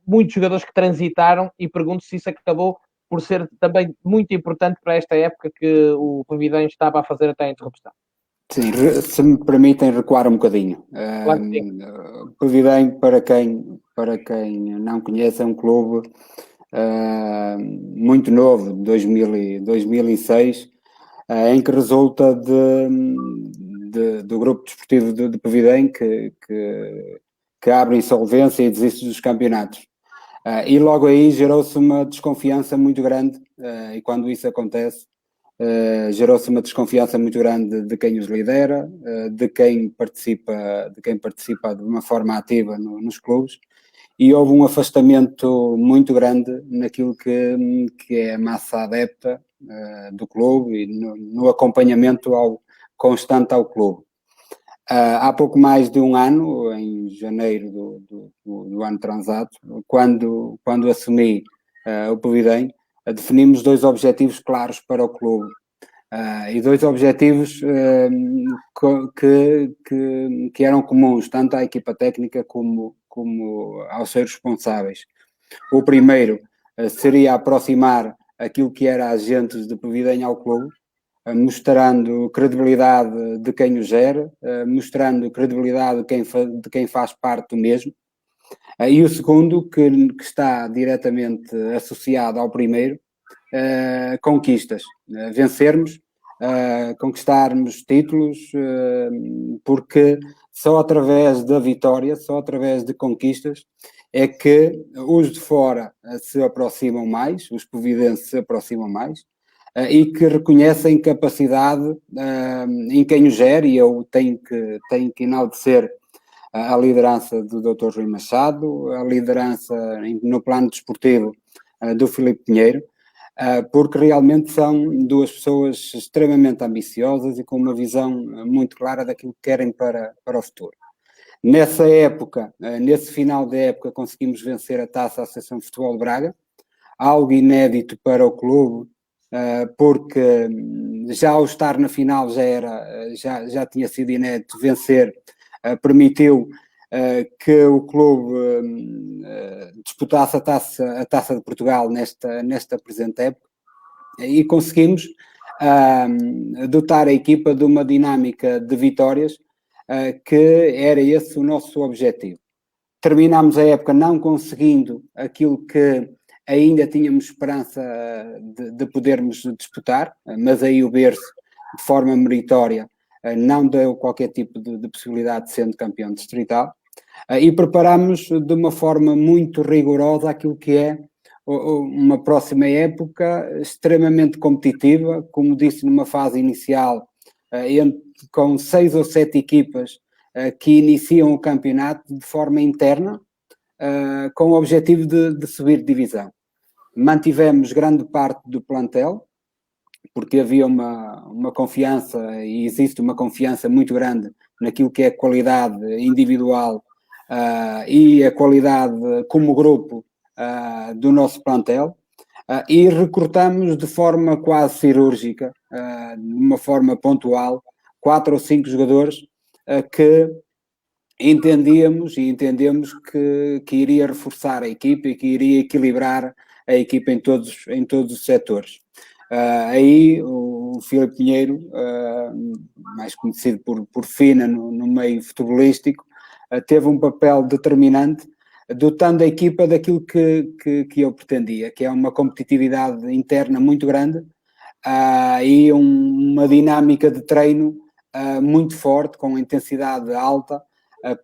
muitos jogadores que transitaram, e pergunto se isso acabou por ser também muito importante para esta época que o Pavidão estava a fazer até a interrupção. Sim, se me permitem recuar um bocadinho. Claro que sim. Pavidão, para quem não conhece, é um clube muito novo, de 2006, em que resulta do grupo desportivo de Pavidão que abre insolvência e desiste dos campeonatos. E logo aí gerou-se uma desconfiança muito grande, e quando isso acontece, gerou-se uma desconfiança muito grande de quem os lidera, de quem participa de uma forma ativa nos clubes, e houve um afastamento muito grande naquilo que é a massa adepta do clube e no acompanhamento constante ao clube. Há pouco mais de um ano, em janeiro do ano transato, quando assumi o Pavidão, definimos 2 objetivos claros para o clube. E 2 objetivos que eram comuns tanto à equipa técnica como aos seus responsáveis. O primeiro seria aproximar aquilo que era agentes de Pavidão ao clube, mostrando credibilidade de quem o gera, mostrando credibilidade de quem faz parte do mesmo. E o segundo, que está diretamente associado ao primeiro, conquistas, vencermos, conquistarmos títulos, porque só através da vitória, só através de conquistas, é que os de fora se aproximam mais, os pavidenses se aproximam mais, e que reconhecem capacidade em quem o gera, e eu tenho que enaltecer a liderança do Dr. Rui Machado, a liderança no plano desportivo do Filipe Pinheiro, porque realmente são duas pessoas extremamente ambiciosas e com uma visão muito clara daquilo que querem para o futuro. Nessa época, nesse final da época, conseguimos vencer a taça da Associação de Futebol de Braga, algo inédito para o clube, porque já ao estar na final já tinha sido inédito vencer, permitiu que o clube disputasse a taça de Portugal nesta presente época, e conseguimos dotar a equipa de uma dinâmica de vitórias, que era esse o nosso objetivo. Terminámos a época não conseguindo aquilo que ainda tínhamos esperança de podermos disputar, mas aí o Berço, de forma meritória, não deu qualquer tipo de possibilidade de sendo campeão distrital, e preparámos de uma forma muito rigorosa aquilo que é uma próxima época extremamente competitiva, como disse numa fase inicial, com 6 ou 7 equipas que iniciam o campeonato de forma interna, com o objetivo de subir de divisão. Mantivemos grande parte do plantel, porque havia uma confiança, e existe uma confiança muito grande naquilo que é a qualidade individual e a qualidade como grupo do nosso plantel, e recrutamos de forma quase cirúrgica, de uma forma pontual, 4 ou 5 jogadores que entendemos que iria reforçar a equipa e que iria equilibrar a equipa em todos os setores. Aí o Filipe Pinheiro, mais conhecido por Fina no meio futebolístico, teve um papel determinante, dotando a equipa daquilo que eu pretendia, que é uma competitividade interna muito grande, e uma dinâmica de treino muito forte, com intensidade alta,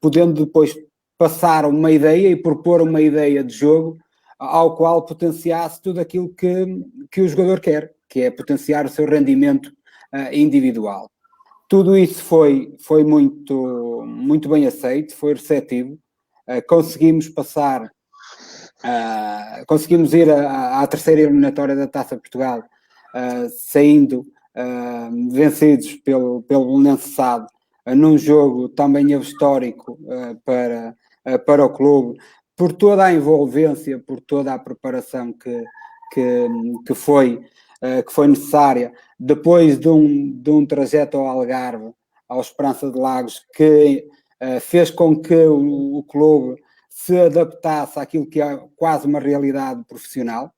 podendo depois passar uma ideia e propor uma ideia de jogo ao qual potenciasse tudo aquilo que o jogador quer, que é potenciar o seu rendimento individual. Tudo isso foi muito, muito bem aceito, foi receptivo. Conseguimos passar, conseguimos ir à terceira eliminatória da Taça de Portugal, saindo vencidos pelo Belenenses SAD, num jogo também histórico para o clube, por toda a envolvência, por toda a preparação que foi necessária, depois de um trajeto ao Algarve, ao Esperança de Lagos, que fez com que o clube se adaptasse àquilo que é quase uma realidade profissional.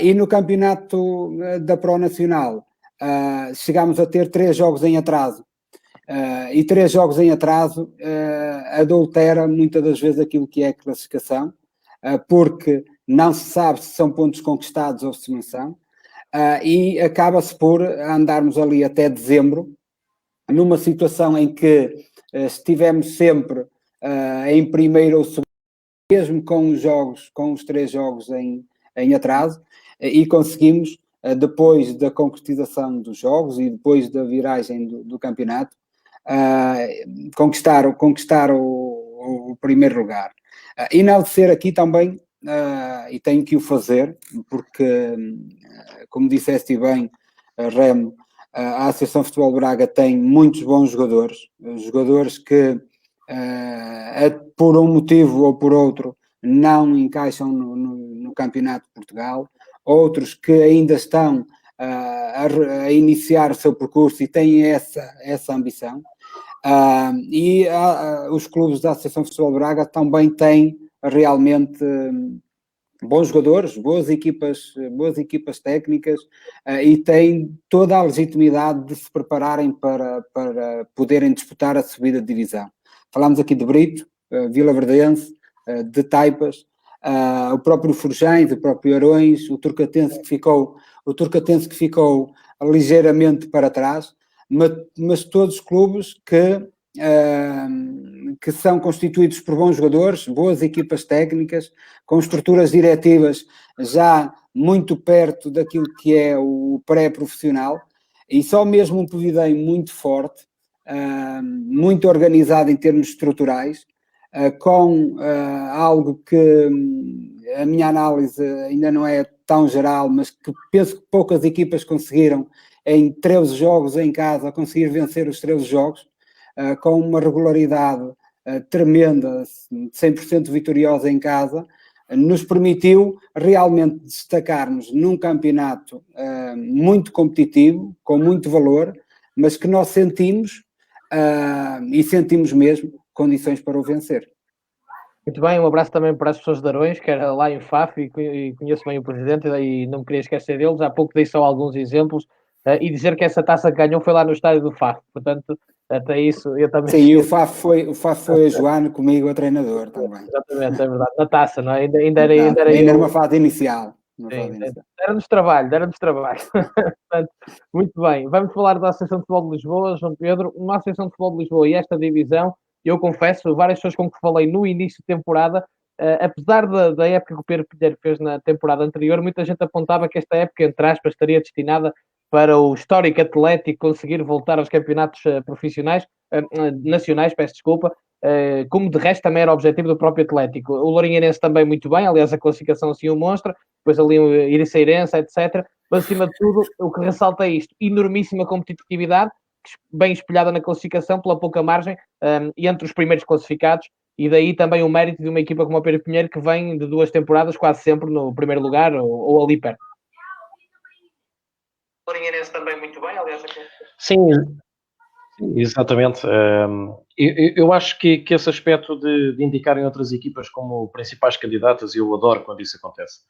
E no campeonato da Pro Nacional, chegámos a ter 3 jogos em atraso. E 3 jogos em atraso adultera muitas das vezes aquilo que é a classificação, porque não se sabe se são pontos conquistados ou se não são, e acaba-se por andarmos ali até dezembro, numa situação em que estivemos sempre em primeiro ou segundo, mesmo com os 3 jogos em atraso, e conseguimos, depois da concretização dos jogos e depois da viragem do campeonato, conquistar o primeiro lugar. Enaltecer aqui também, e tenho que o fazer, porque, como disseste bem, Remo, a Associação de Futebol de Braga tem muitos bons jogadores que, por um motivo ou por outro, não encaixam no Campeonato de Portugal, outros que ainda estão a iniciar o seu percurso e têm essa ambição. E os clubes da Associação de Futebol de Braga também têm realmente bons jogadores, boas equipas técnicas, e têm toda a legitimidade de se prepararem para poderem disputar a subida de divisão. Falámos aqui de Brito, Vila Verdense, de Taipas, o próprio Forjães, o próprio Arões, o Turcatense que ficou ligeiramente para trás, mas todos clubes que são constituídos por bons jogadores, boas equipas técnicas, com estruturas diretivas já muito perto daquilo que é o pré-profissional, e só mesmo um Povidem muito forte, muito organizado em termos estruturais, com algo que a minha análise ainda não é tão geral, mas que penso que poucas equipas conseguiram em 13 jogos em casa conseguir vencer os 13 jogos, com uma regularidade tremenda, 100% vitoriosa em casa, nos permitiu realmente destacar-nos num campeonato muito competitivo, com muito valor, mas que nós sentimos, e sentimos mesmo, condições para o vencer. Muito bem, um abraço também para as pessoas de Arões, que era lá em FAF, e conheço bem o presidente, e não me queria esquecer deles. Há pouco dei só alguns exemplos, e dizer que essa taça que ganhou foi lá no estádio do FAF, portanto, até isso eu também... Sim, e o FAF foi a Joana comigo, o treinador também. Exatamente, é verdade, na taça, não é? Ainda era uma fase inicial. Deram-nos trabalho. Portanto, muito bem, vamos falar da Associação de Futebol de Lisboa, João Pedro. Uma Associação de Futebol de Lisboa e esta divisão, eu confesso, várias pessoas com que falei no início de temporada, apesar da época que o Pedro Pinheiro fez na temporada anterior, muita gente apontava que esta época, entre aspas, estaria destinada para o histórico Atlético conseguir voltar aos campeonatos profissionais, nacionais, peço desculpa, como de resto também era o objetivo do próprio Atlético. O Lourinheirense também muito bem, aliás a classificação assim o mostra, depois ali o Iriceirense, etc. Mas acima de tudo, o que ressalta é isto, enormíssima competitividade, bem espelhada na classificação pela pouca margem, e entre os primeiros classificados, e daí também o mérito de uma equipa como o Pedro Pinheiro, que vem de 2 temporadas quase sempre no primeiro lugar ou ali perto. O Lourinheirense também muito bem, aliás... Sim, exatamente. Eu acho que esse aspecto de indicarem outras equipas como principais candidatas, eu adoro quando isso acontece.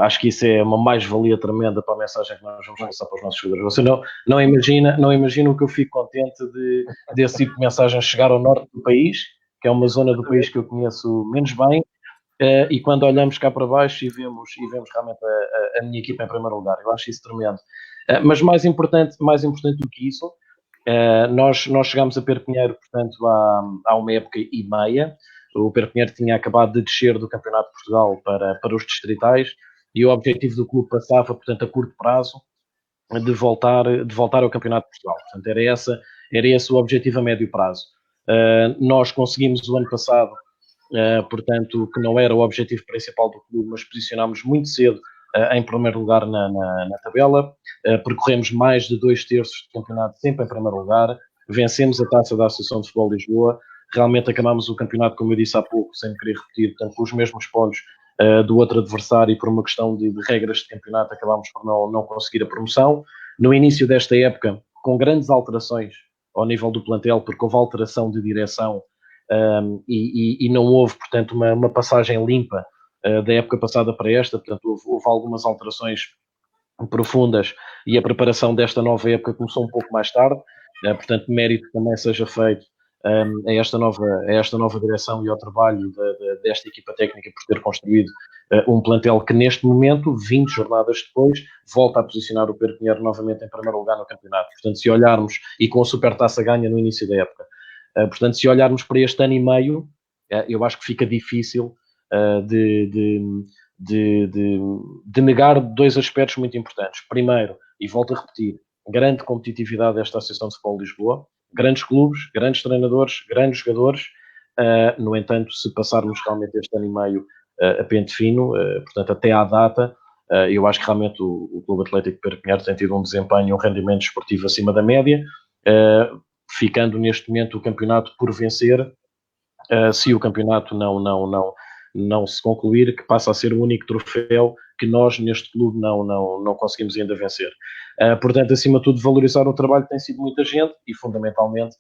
Acho que isso é uma mais-valia tremenda para a mensagem que nós vamos passar para os nossos jogadores. Você não imagina o que eu fico contente desse tipo de mensagem chegar ao norte do país, que é uma zona do país que eu conheço menos bem, e quando olhamos cá para baixo e vemos realmente a minha equipa em primeiro lugar. Eu acho isso tremendo. Mas mais importante do que isso, nós chegámos a Pedro Pinheiro, portanto, há uma época e meia. O Pedro Pinheiro tinha acabado de descer do Campeonato de Portugal para os distritais e o objetivo do clube passava, portanto, a curto prazo, de voltar ao Campeonato de Portugal. Portanto, era esse o objetivo a médio prazo. Nós conseguimos o ano passado, portanto, que não era o objetivo principal do clube, mas posicionámos muito cedo em primeiro lugar na tabela, percorremos mais de 2/3 do campeonato sempre em primeiro lugar, vencemos a taça da Associação de Futebol de Lisboa, realmente acabámos o campeonato, como eu disse há pouco, sem querer repetir, portanto, com os mesmos pontos do outro adversário, e por uma questão de regras de campeonato acabámos por não conseguir a promoção. No início desta época, com grandes alterações ao nível do plantel, porque houve alteração de direção e não houve, portanto, uma passagem limpa da época passada para esta, portanto, houve algumas alterações profundas e a preparação desta nova época começou um pouco mais tarde, portanto, mérito também seja feito a esta nova direção e ao trabalho desta equipa técnica por ter construído um plantel que neste momento, 20 jornadas depois, volta a posicionar o Pedro Pinheiro novamente em primeiro lugar no campeonato. Portanto, se olharmos, e com a Supertaça ganha no início da época, portanto, se olharmos para este ano e meio, eu acho que fica difícil de negar 2 aspectos muito importantes. Primeiro, e volto a repetir, grande competitividade desta Associação de Futebol de Lisboa, grandes clubes, grandes treinadores, grandes jogadores. No entanto, se passarmos realmente este ano e meio a pente fino, portanto, até à data, eu acho que realmente o Clube Atlético Pedro Pinheiro tem tido um desempenho, um rendimento esportivo acima da média, ficando neste momento o campeonato por vencer, se o campeonato não se concluir, que passa a ser o único troféu que nós neste clube não conseguimos ainda vencer. Portanto, acima de tudo, valorizar o trabalho que tem sido muita gente e, fundamentalmente,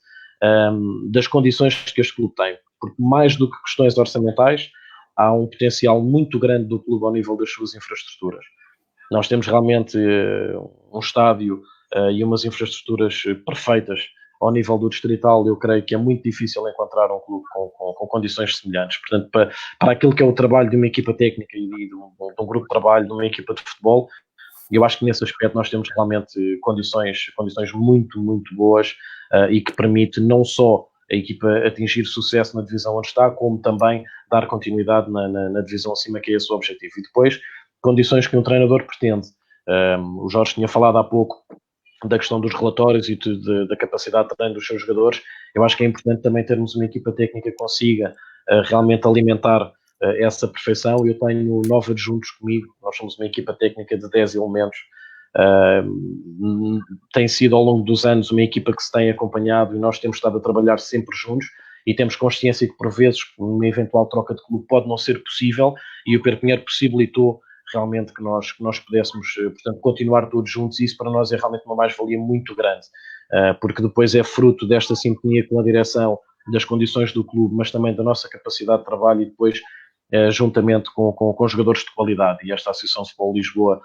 das condições que este clube tem. Porque mais do que questões orçamentais, há um potencial muito grande do clube ao nível das suas infraestruturas. Nós temos realmente um estádio e umas infraestruturas perfeitas ao nível do distrital. Eu creio que é muito difícil encontrar um clube com condições semelhantes. Portanto, para aquilo que é o trabalho de uma equipa técnica e de um grupo de trabalho, de uma equipa de futebol, eu acho que nesse aspecto nós temos realmente condições muito, muito boas e que permite não só a equipa atingir sucesso na divisão onde está, como também dar continuidade na divisão acima, que é esse o objetivo. E depois, condições que um treinador pretende. O Jorge tinha falado há pouco da questão dos relatórios e da capacidade de treino dos seus jogadores. Eu acho que é importante também termos uma equipa técnica que consiga realmente alimentar essa perfeição. Eu tenho 9 adjuntos comigo, nós somos uma equipa técnica de 10 elementos. Tem sido ao longo dos anos uma equipa que se tem acompanhado e nós temos estado a trabalhar sempre juntos e temos consciência que por vezes uma eventual troca de clube pode não ser possível, e o Pedro Pinheiro possibilitou realmente que nós pudéssemos, portanto, continuar todos juntos, e isso para nós é realmente uma mais-valia muito grande, porque depois é fruto desta sintonia com a direção, das condições do clube, mas também da nossa capacidade de trabalho, e depois juntamente com jogadores de qualidade. E esta Associação de Futebol de Lisboa,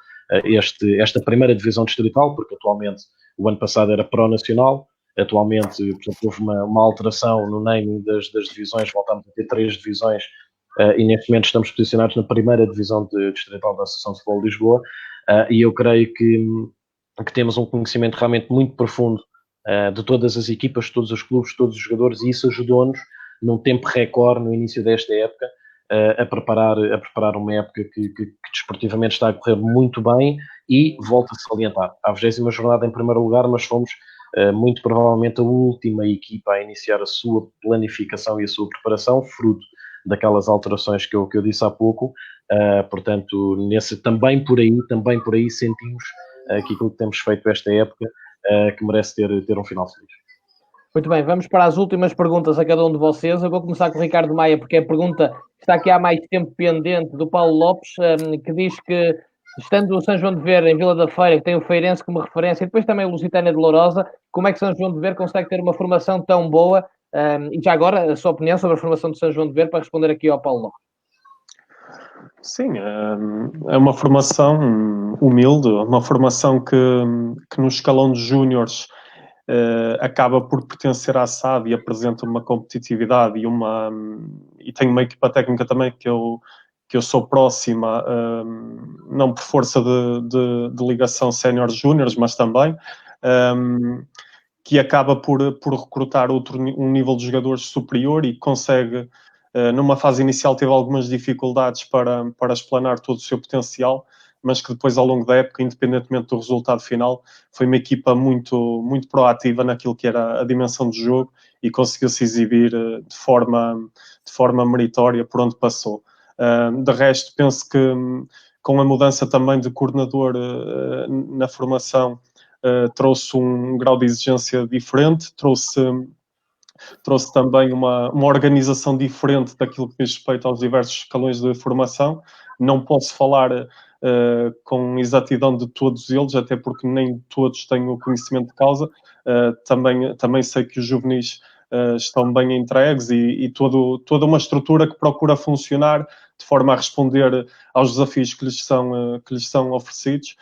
esta primeira divisão distrital, porque atualmente o ano passado era pró-nacional, atualmente, portanto, houve uma alteração no naming das divisões, voltámos a ter 3 divisões, e neste momento estamos posicionados na primeira divisão distrital da Associação de Futebol de Lisboa, e eu creio que temos um conhecimento realmente muito profundo de todas as equipas, de todos os clubes, de todos os jogadores, e isso ajudou-nos num tempo recorde no início desta época a preparar uma época que desportivamente está a correr muito bem. E volto a salientar, a 20ª jornada em primeiro lugar, mas fomos muito provavelmente a última equipa a iniciar a sua planificação e a sua preparação, fruto daquelas alterações que eu disse há pouco. Portanto, também por aí sentimos que aquilo que temos feito esta época que merece ter um final feliz. Muito bem, vamos para as últimas perguntas a cada um de vocês. Eu vou começar com o Ricardo Maia, porque é a pergunta que está aqui há mais tempo pendente, do Paulo Lopes, que diz que, estando o São João de Ver em Vila da Feira, que tem o Feirense como referência, e depois também o Lusitânia de Lourosa, como é que São João de Ver consegue ter uma formação tão boa? E já agora, a sua opinião sobre a formação de São João de Ver, para responder aqui ao Paulo Lopes. Sim, é uma formação humilde, uma formação que no escalão de júniores acaba por pertencer à SAD e apresenta uma competitividade e tem uma equipa técnica também que eu sou próxima, não por força de ligação sénior-júniores, mas também, que acaba por recrutar um nível de jogadores superior e consegue, numa fase inicial teve algumas dificuldades para explanar todo o seu potencial, mas que depois, ao longo da época, independentemente do resultado final, foi uma equipa muito, muito proativa naquilo que era a dimensão de jogo e conseguiu se exibir de forma meritória por onde passou. De resto, penso que com a mudança também de coordenador na formação, trouxe um grau de exigência diferente, trouxe também uma organização diferente daquilo que diz respeito aos diversos escalões de formação. Não posso falar com exatidão de todos eles, até porque nem todos têm o conhecimento de causa. Também sei que os juvenis estão bem entregues e toda uma estrutura que procura funcionar de forma a responder aos desafios que lhes são oferecidos.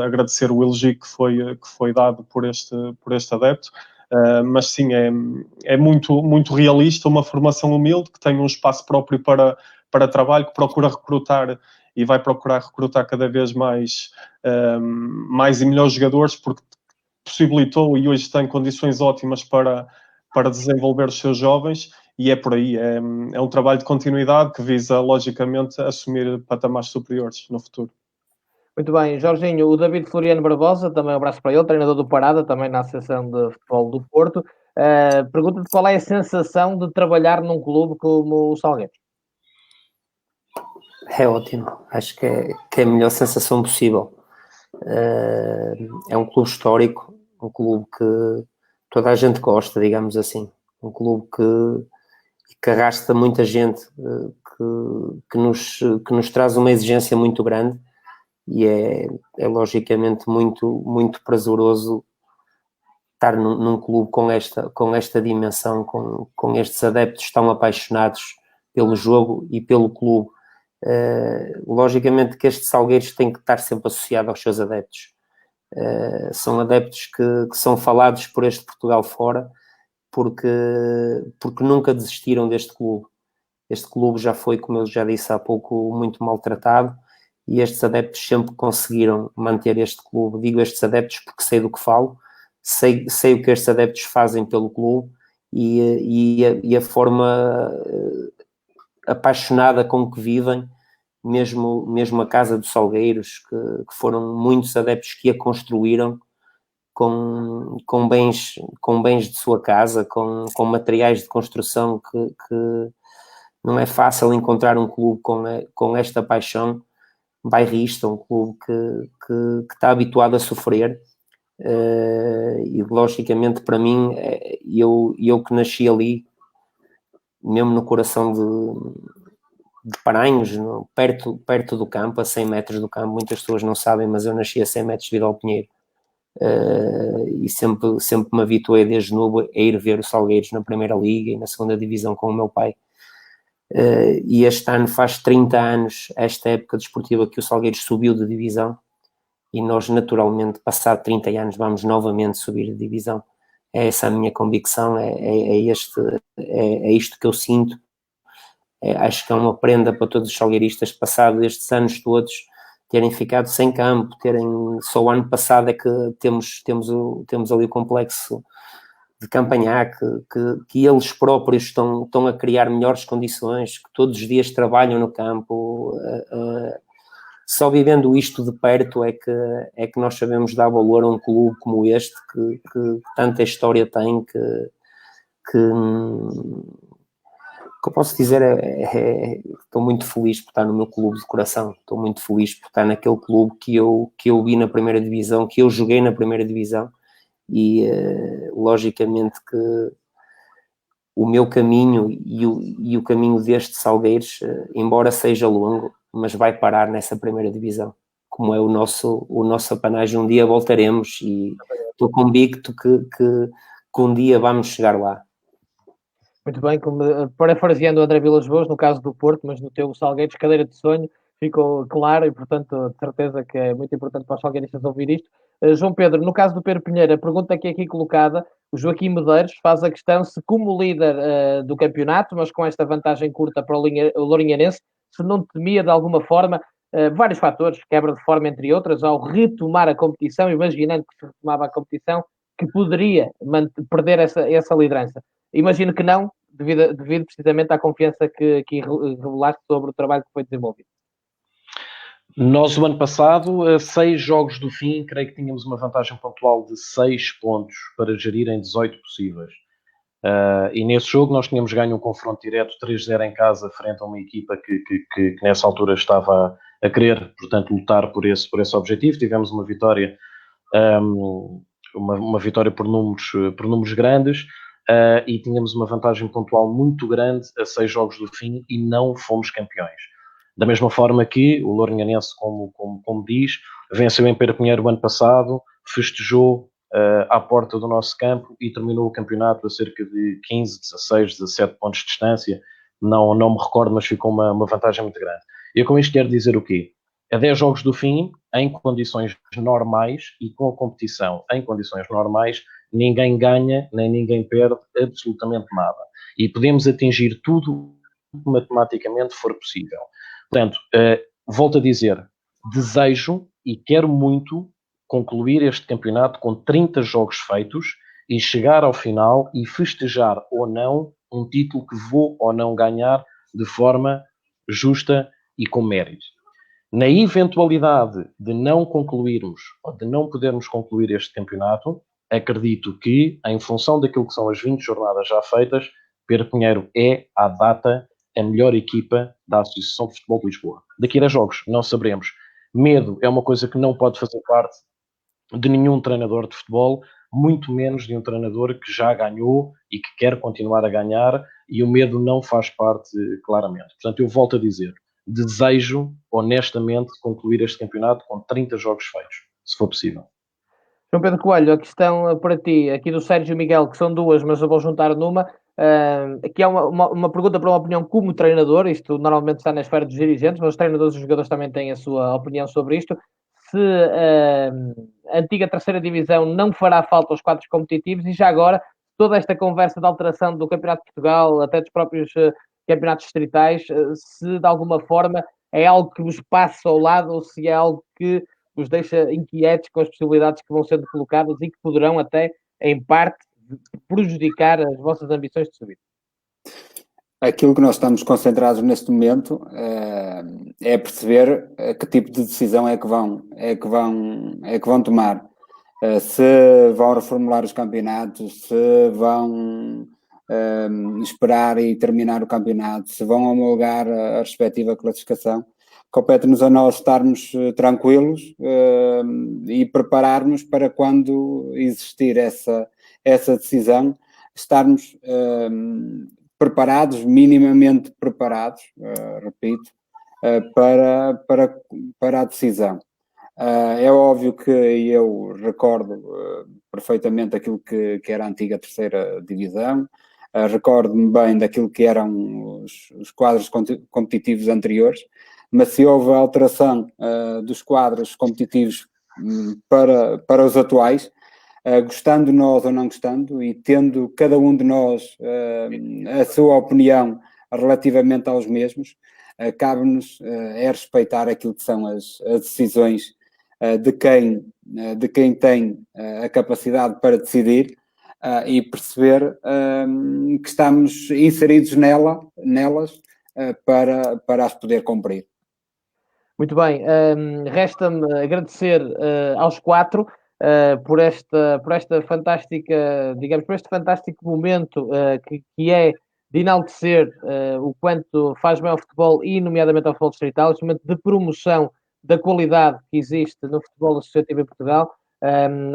Agradecer o elogio que foi dado por este adepto. Mas sim, é muito, muito realista, uma formação humilde que tem um espaço próprio para trabalho, que procura recrutar e vai procurar recrutar cada vez mais e melhores jogadores, porque possibilitou e hoje tem condições ótimas para desenvolver os seus jovens, e é por aí, é um trabalho de continuidade que visa, logicamente, assumir patamares superiores no futuro. Muito bem, Jorginho, o David Floriano Barbosa, também um abraço para ele, treinador do Parada, também na Associação de Futebol do Porto, pergunta-te qual é a sensação de trabalhar num clube como o Salgueiros. É ótimo, acho que é a melhor sensação possível. É um clube histórico, um clube que toda a gente gosta, digamos assim, um clube que arrasta muita gente, que nos traz uma exigência muito grande, e é logicamente muito, muito prazeroso estar num clube com esta dimensão, com estes adeptos tão apaixonados pelo jogo e pelo clube. Logicamente que este Salgueiros tem que estar sempre associado aos seus adeptos. São adeptos que são falados por este Portugal fora, porque nunca desistiram deste clube. Este clube já foi, como eu já disse há pouco, muito maltratado, e estes adeptos sempre conseguiram manter este clube. Digo estes adeptos porque sei do que falo, sei o que estes adeptos fazem pelo clube e a forma apaixonada com que vivem, mesmo a Casa dos Salgueiros, que foram muitos adeptos que a construíram, com bens de sua casa, com materiais de construção que não é fácil encontrar um clube com esta paixão bairrista, um clube que está habituado a sofrer. E logicamente para mim, eu que nasci ali, mesmo no coração de Paranhos, perto do campo, a 100 metros do campo, muitas pessoas não sabem, mas eu nasci a 100 metros de Vidal Pinheiro, e sempre me habituei desde novo a ir ver o Salgueiros na Primeira Liga e na Segunda Divisão com o meu pai. E este ano faz 30 anos, esta época desportiva, que o Salgueiros subiu de divisão, e nós naturalmente, passado 30 anos, vamos novamente subir de divisão. É essa a minha convicção, é isto que eu sinto. Acho que é uma prenda para todos os salgueiristas, passado estes anos todos, terem ficado sem campo, só o ano passado é que temos ali o complexo de Campanhá, que eles próprios estão a criar melhores condições, que todos os dias trabalham no campo. Só vivendo isto de perto é que nós sabemos dar valor a um clube como este, que tanta história tem, que eu posso dizer, estou muito feliz por estar no meu clube de coração, estou muito feliz por estar naquele clube que eu vi na Primeira Divisão, que eu joguei na Primeira Divisão, e logicamente que o meu caminho e o caminho deste Salgueiros, embora seja longo, mas vai parar nessa Primeira Divisão, como é o nosso apanágio. Um dia voltaremos e estou convicto que um dia vamos chegar lá. Muito bem, parafraseando o André Vilas Boas, no caso do Porto, mas no teu Salgueiros, cadeira de sonho, ficou claro e, portanto, de certeza que é muito importante para os salgueiristas ouvir isto. João Pedro, no caso do Pedro Pinheiro, a pergunta que é aqui colocada, o Joaquim Medeiros faz a questão se, como líder do campeonato, mas com esta vantagem curta para o Lourinhanense, se não temia de alguma forma vários fatores, quebra de forma entre outras, ao retomar a competição, imaginando que se retomava a competição, que poderia perder essa liderança. Imagino que não, devido precisamente à confiança que revelaste sobre o trabalho que foi desenvolvido. Nós, o ano passado, a 6 jogos do fim, creio que tínhamos uma vantagem pontual de 6 pontos para gerir em 18 possíveis. E nesse jogo nós tínhamos ganho um confronto direto 3-0 em casa, frente a uma equipa que nessa altura estava a querer, portanto, lutar por esse objetivo. Tivemos uma vitória, uma vitória por números grandes, e tínhamos uma vantagem pontual muito grande a 6 jogos do fim e não fomos campeões. Da mesma forma que o Lourinhanense, como diz, venceu em Pedro Pinheiro o ano passado, festejou à porta do nosso campo e terminou o campeonato a cerca de 15, 16, 17 pontos de distância. Não me recordo, mas ficou uma vantagem muito grande. Eu com isto quero dizer o quê? A 10 jogos do fim, em condições normais e com a competição em condições normais, ninguém ganha nem ninguém perde absolutamente nada. E podemos atingir tudo que matematicamente for possível. Portanto, volto a dizer, desejo e quero muito concluir este campeonato com 30 jogos feitos e chegar ao final e festejar ou não um título que vou ou não ganhar de forma justa e com mérito. Na eventualidade de não concluirmos ou de não podermos concluir este campeonato, acredito que, em função daquilo que são as 20 jornadas já feitas, Pedro Pinheiro é, à data, a melhor equipa da Associação de Futebol de Lisboa. Daqui a 10 jogos, não saberemos. Medo é uma coisa que não pode fazer parte de nenhum treinador de futebol, muito menos de um treinador que já ganhou e que quer continuar a ganhar, e o medo não faz parte claramente. Portanto, eu volto a dizer, desejo honestamente concluir este campeonato com 30 jogos feitos, se for possível. João Pedro Coelho, a questão para ti, aqui do Sérgio Miguel, que são duas, mas eu vou juntar numa, aqui é uma pergunta para uma opinião como treinador, isto normalmente está na esfera dos dirigentes, mas os treinadores e os jogadores também têm a sua opinião sobre isto. Se a antiga terceira divisão não fará falta aos quadros competitivos, e já agora, toda esta conversa de alteração do Campeonato de Portugal, até dos próprios campeonatos distritais, se de alguma forma é algo que vos passa ao lado ou se é algo que vos deixa inquietos com as possibilidades que vão sendo colocadas e que poderão até, em parte, prejudicar as vossas ambições de subir. Aquilo que nós estamos concentrados neste momento é perceber que tipo de decisão é que vão tomar. se vão reformular os campeonatos, se vão esperar e terminar o campeonato, se vão homologar a respectiva classificação. Compete-nos a nós estarmos tranquilos e prepararmos para quando existir essa decisão, estarmos preparados, minimamente preparados, repito, para a decisão. É óbvio que eu recordo perfeitamente aquilo que era a antiga terceira divisão, recordo-me bem daquilo que eram os quadros competitivos anteriores, mas se houve alteração dos quadros competitivos para os atuais, gostando nós ou não gostando, e tendo cada um de nós a sua opinião relativamente aos mesmos, cabe-nos respeitar aquilo que são as decisões de quem tem a capacidade para decidir e perceber que estamos inseridos nelas para as poder cumprir. Muito bem, resta-me agradecer aos 4 por esta fantástica, digamos, por este fantástico momento que é de enaltecer o quanto faz bem ao futebol e nomeadamente ao futebol distrital, este momento de promoção da qualidade que existe no futebol associativo em Portugal.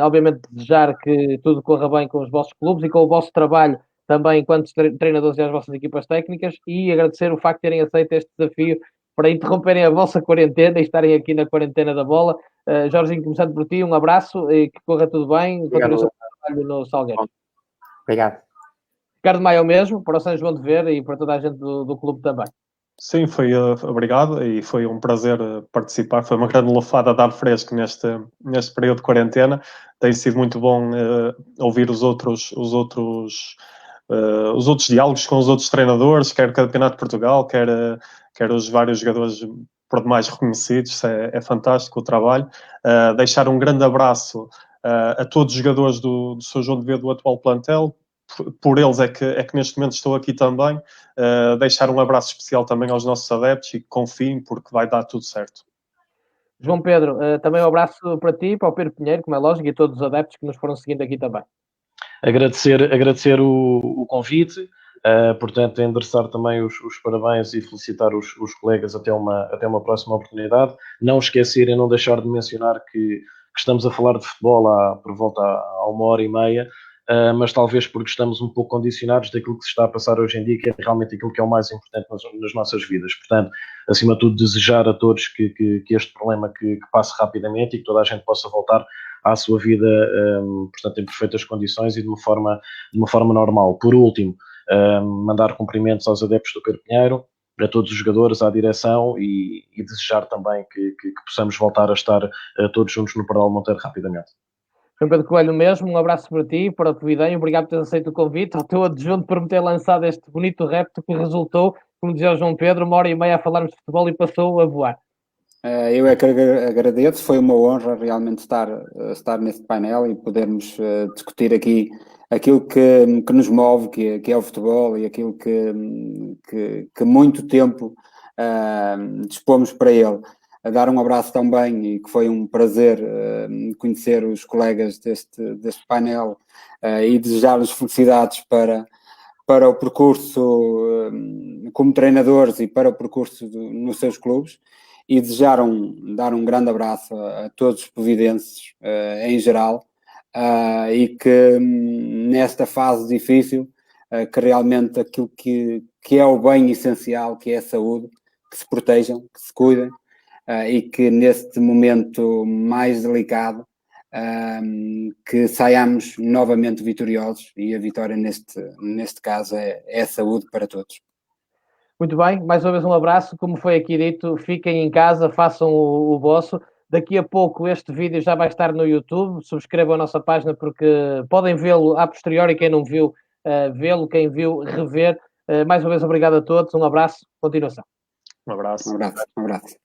Obviamente desejar que tudo corra bem com os vossos clubes e com o vosso trabalho também enquanto treinadores e as vossas equipas técnicas, e agradecer o facto de terem aceito este desafio para interromperem a vossa quarentena e estarem aqui na quarentena da bola. Jorginho, começando por ti, um abraço e que corra tudo bem. Continuação de trabalho no Salgueiro. Obrigado. Ricardo Maia, o mesmo, para o São João de Ver e para toda a gente do clube também. Sim, obrigado e foi um prazer participar. Foi uma grande lufada de ar fresco neste período de quarentena. Tem sido muito bom ouvir os outros diálogos com os outros treinadores, quer o Campeonato de Portugal, quer os vários jogadores por demais reconhecidos. É fantástico o trabalho. Deixar um grande abraço a todos os jogadores do São João de Ver, do atual plantel. Por eles é que neste momento estou aqui também. Deixar um abraço especial também aos nossos adeptos e que confiem, porque vai dar tudo certo. João Pedro, também um abraço para ti, para o Pedro Pinheiro, como é lógico, e a todos os adeptos que nos foram seguindo aqui também. Agradecer o convite, portanto, endereçar também os parabéns e felicitar os colegas até uma próxima oportunidade. Não esquecer e não deixar de mencionar que estamos a falar de futebol por volta a 1h30, mas talvez porque estamos um pouco condicionados daquilo que se está a passar hoje em dia, que é realmente aquilo que é o mais importante nas nossas vidas. Portanto, acima de tudo, desejar a todos que este problema que passe rapidamente e que toda a gente possa voltar à sua vida, portanto, em perfeitas condições e de uma forma normal. Por último, mandar cumprimentos aos adeptos do Pedro Pinheiro, a todos os jogadores, à direção e desejar também que possamos voltar a estar todos juntos no Pardal Monteiro rapidamente. João Pedro Coelho mesmo, um abraço para ti, para o que videm, obrigado por teres aceito o convite, ao teu adjunto por me ter lançado este bonito repto que resultou, como dizia o João Pedro, 1h30 a falarmos de futebol e passou a voar. Eu é que agradeço, foi uma honra realmente estar neste painel e podermos discutir aqui aquilo que nos move, que é o futebol, e aquilo que muito tempo dispomos para ele. A dar um abraço também, e que foi um prazer conhecer os colegas deste painel e desejar-lhes felicidades para o percurso como treinadores e para o percurso nos seus clubes, e dar um grande abraço a todos os povidenses em geral, e que nesta fase difícil, que realmente aquilo que é o bem essencial, que é a saúde, que se protejam, que se cuidem, e que neste momento mais delicado que saiamos novamente vitoriosos, e a vitória neste caso é a saúde para todos. Muito bem, mais uma vez um abraço, como foi aqui dito, fiquem em casa, façam o vosso. Daqui a pouco este vídeo já vai estar no YouTube, subscrevam a nossa página porque podem vê-lo a posteriori, quem não viu, vê-lo, quem viu, rever. Mais uma vez obrigado a todos, um abraço, continuação. Um abraço. Um abraço.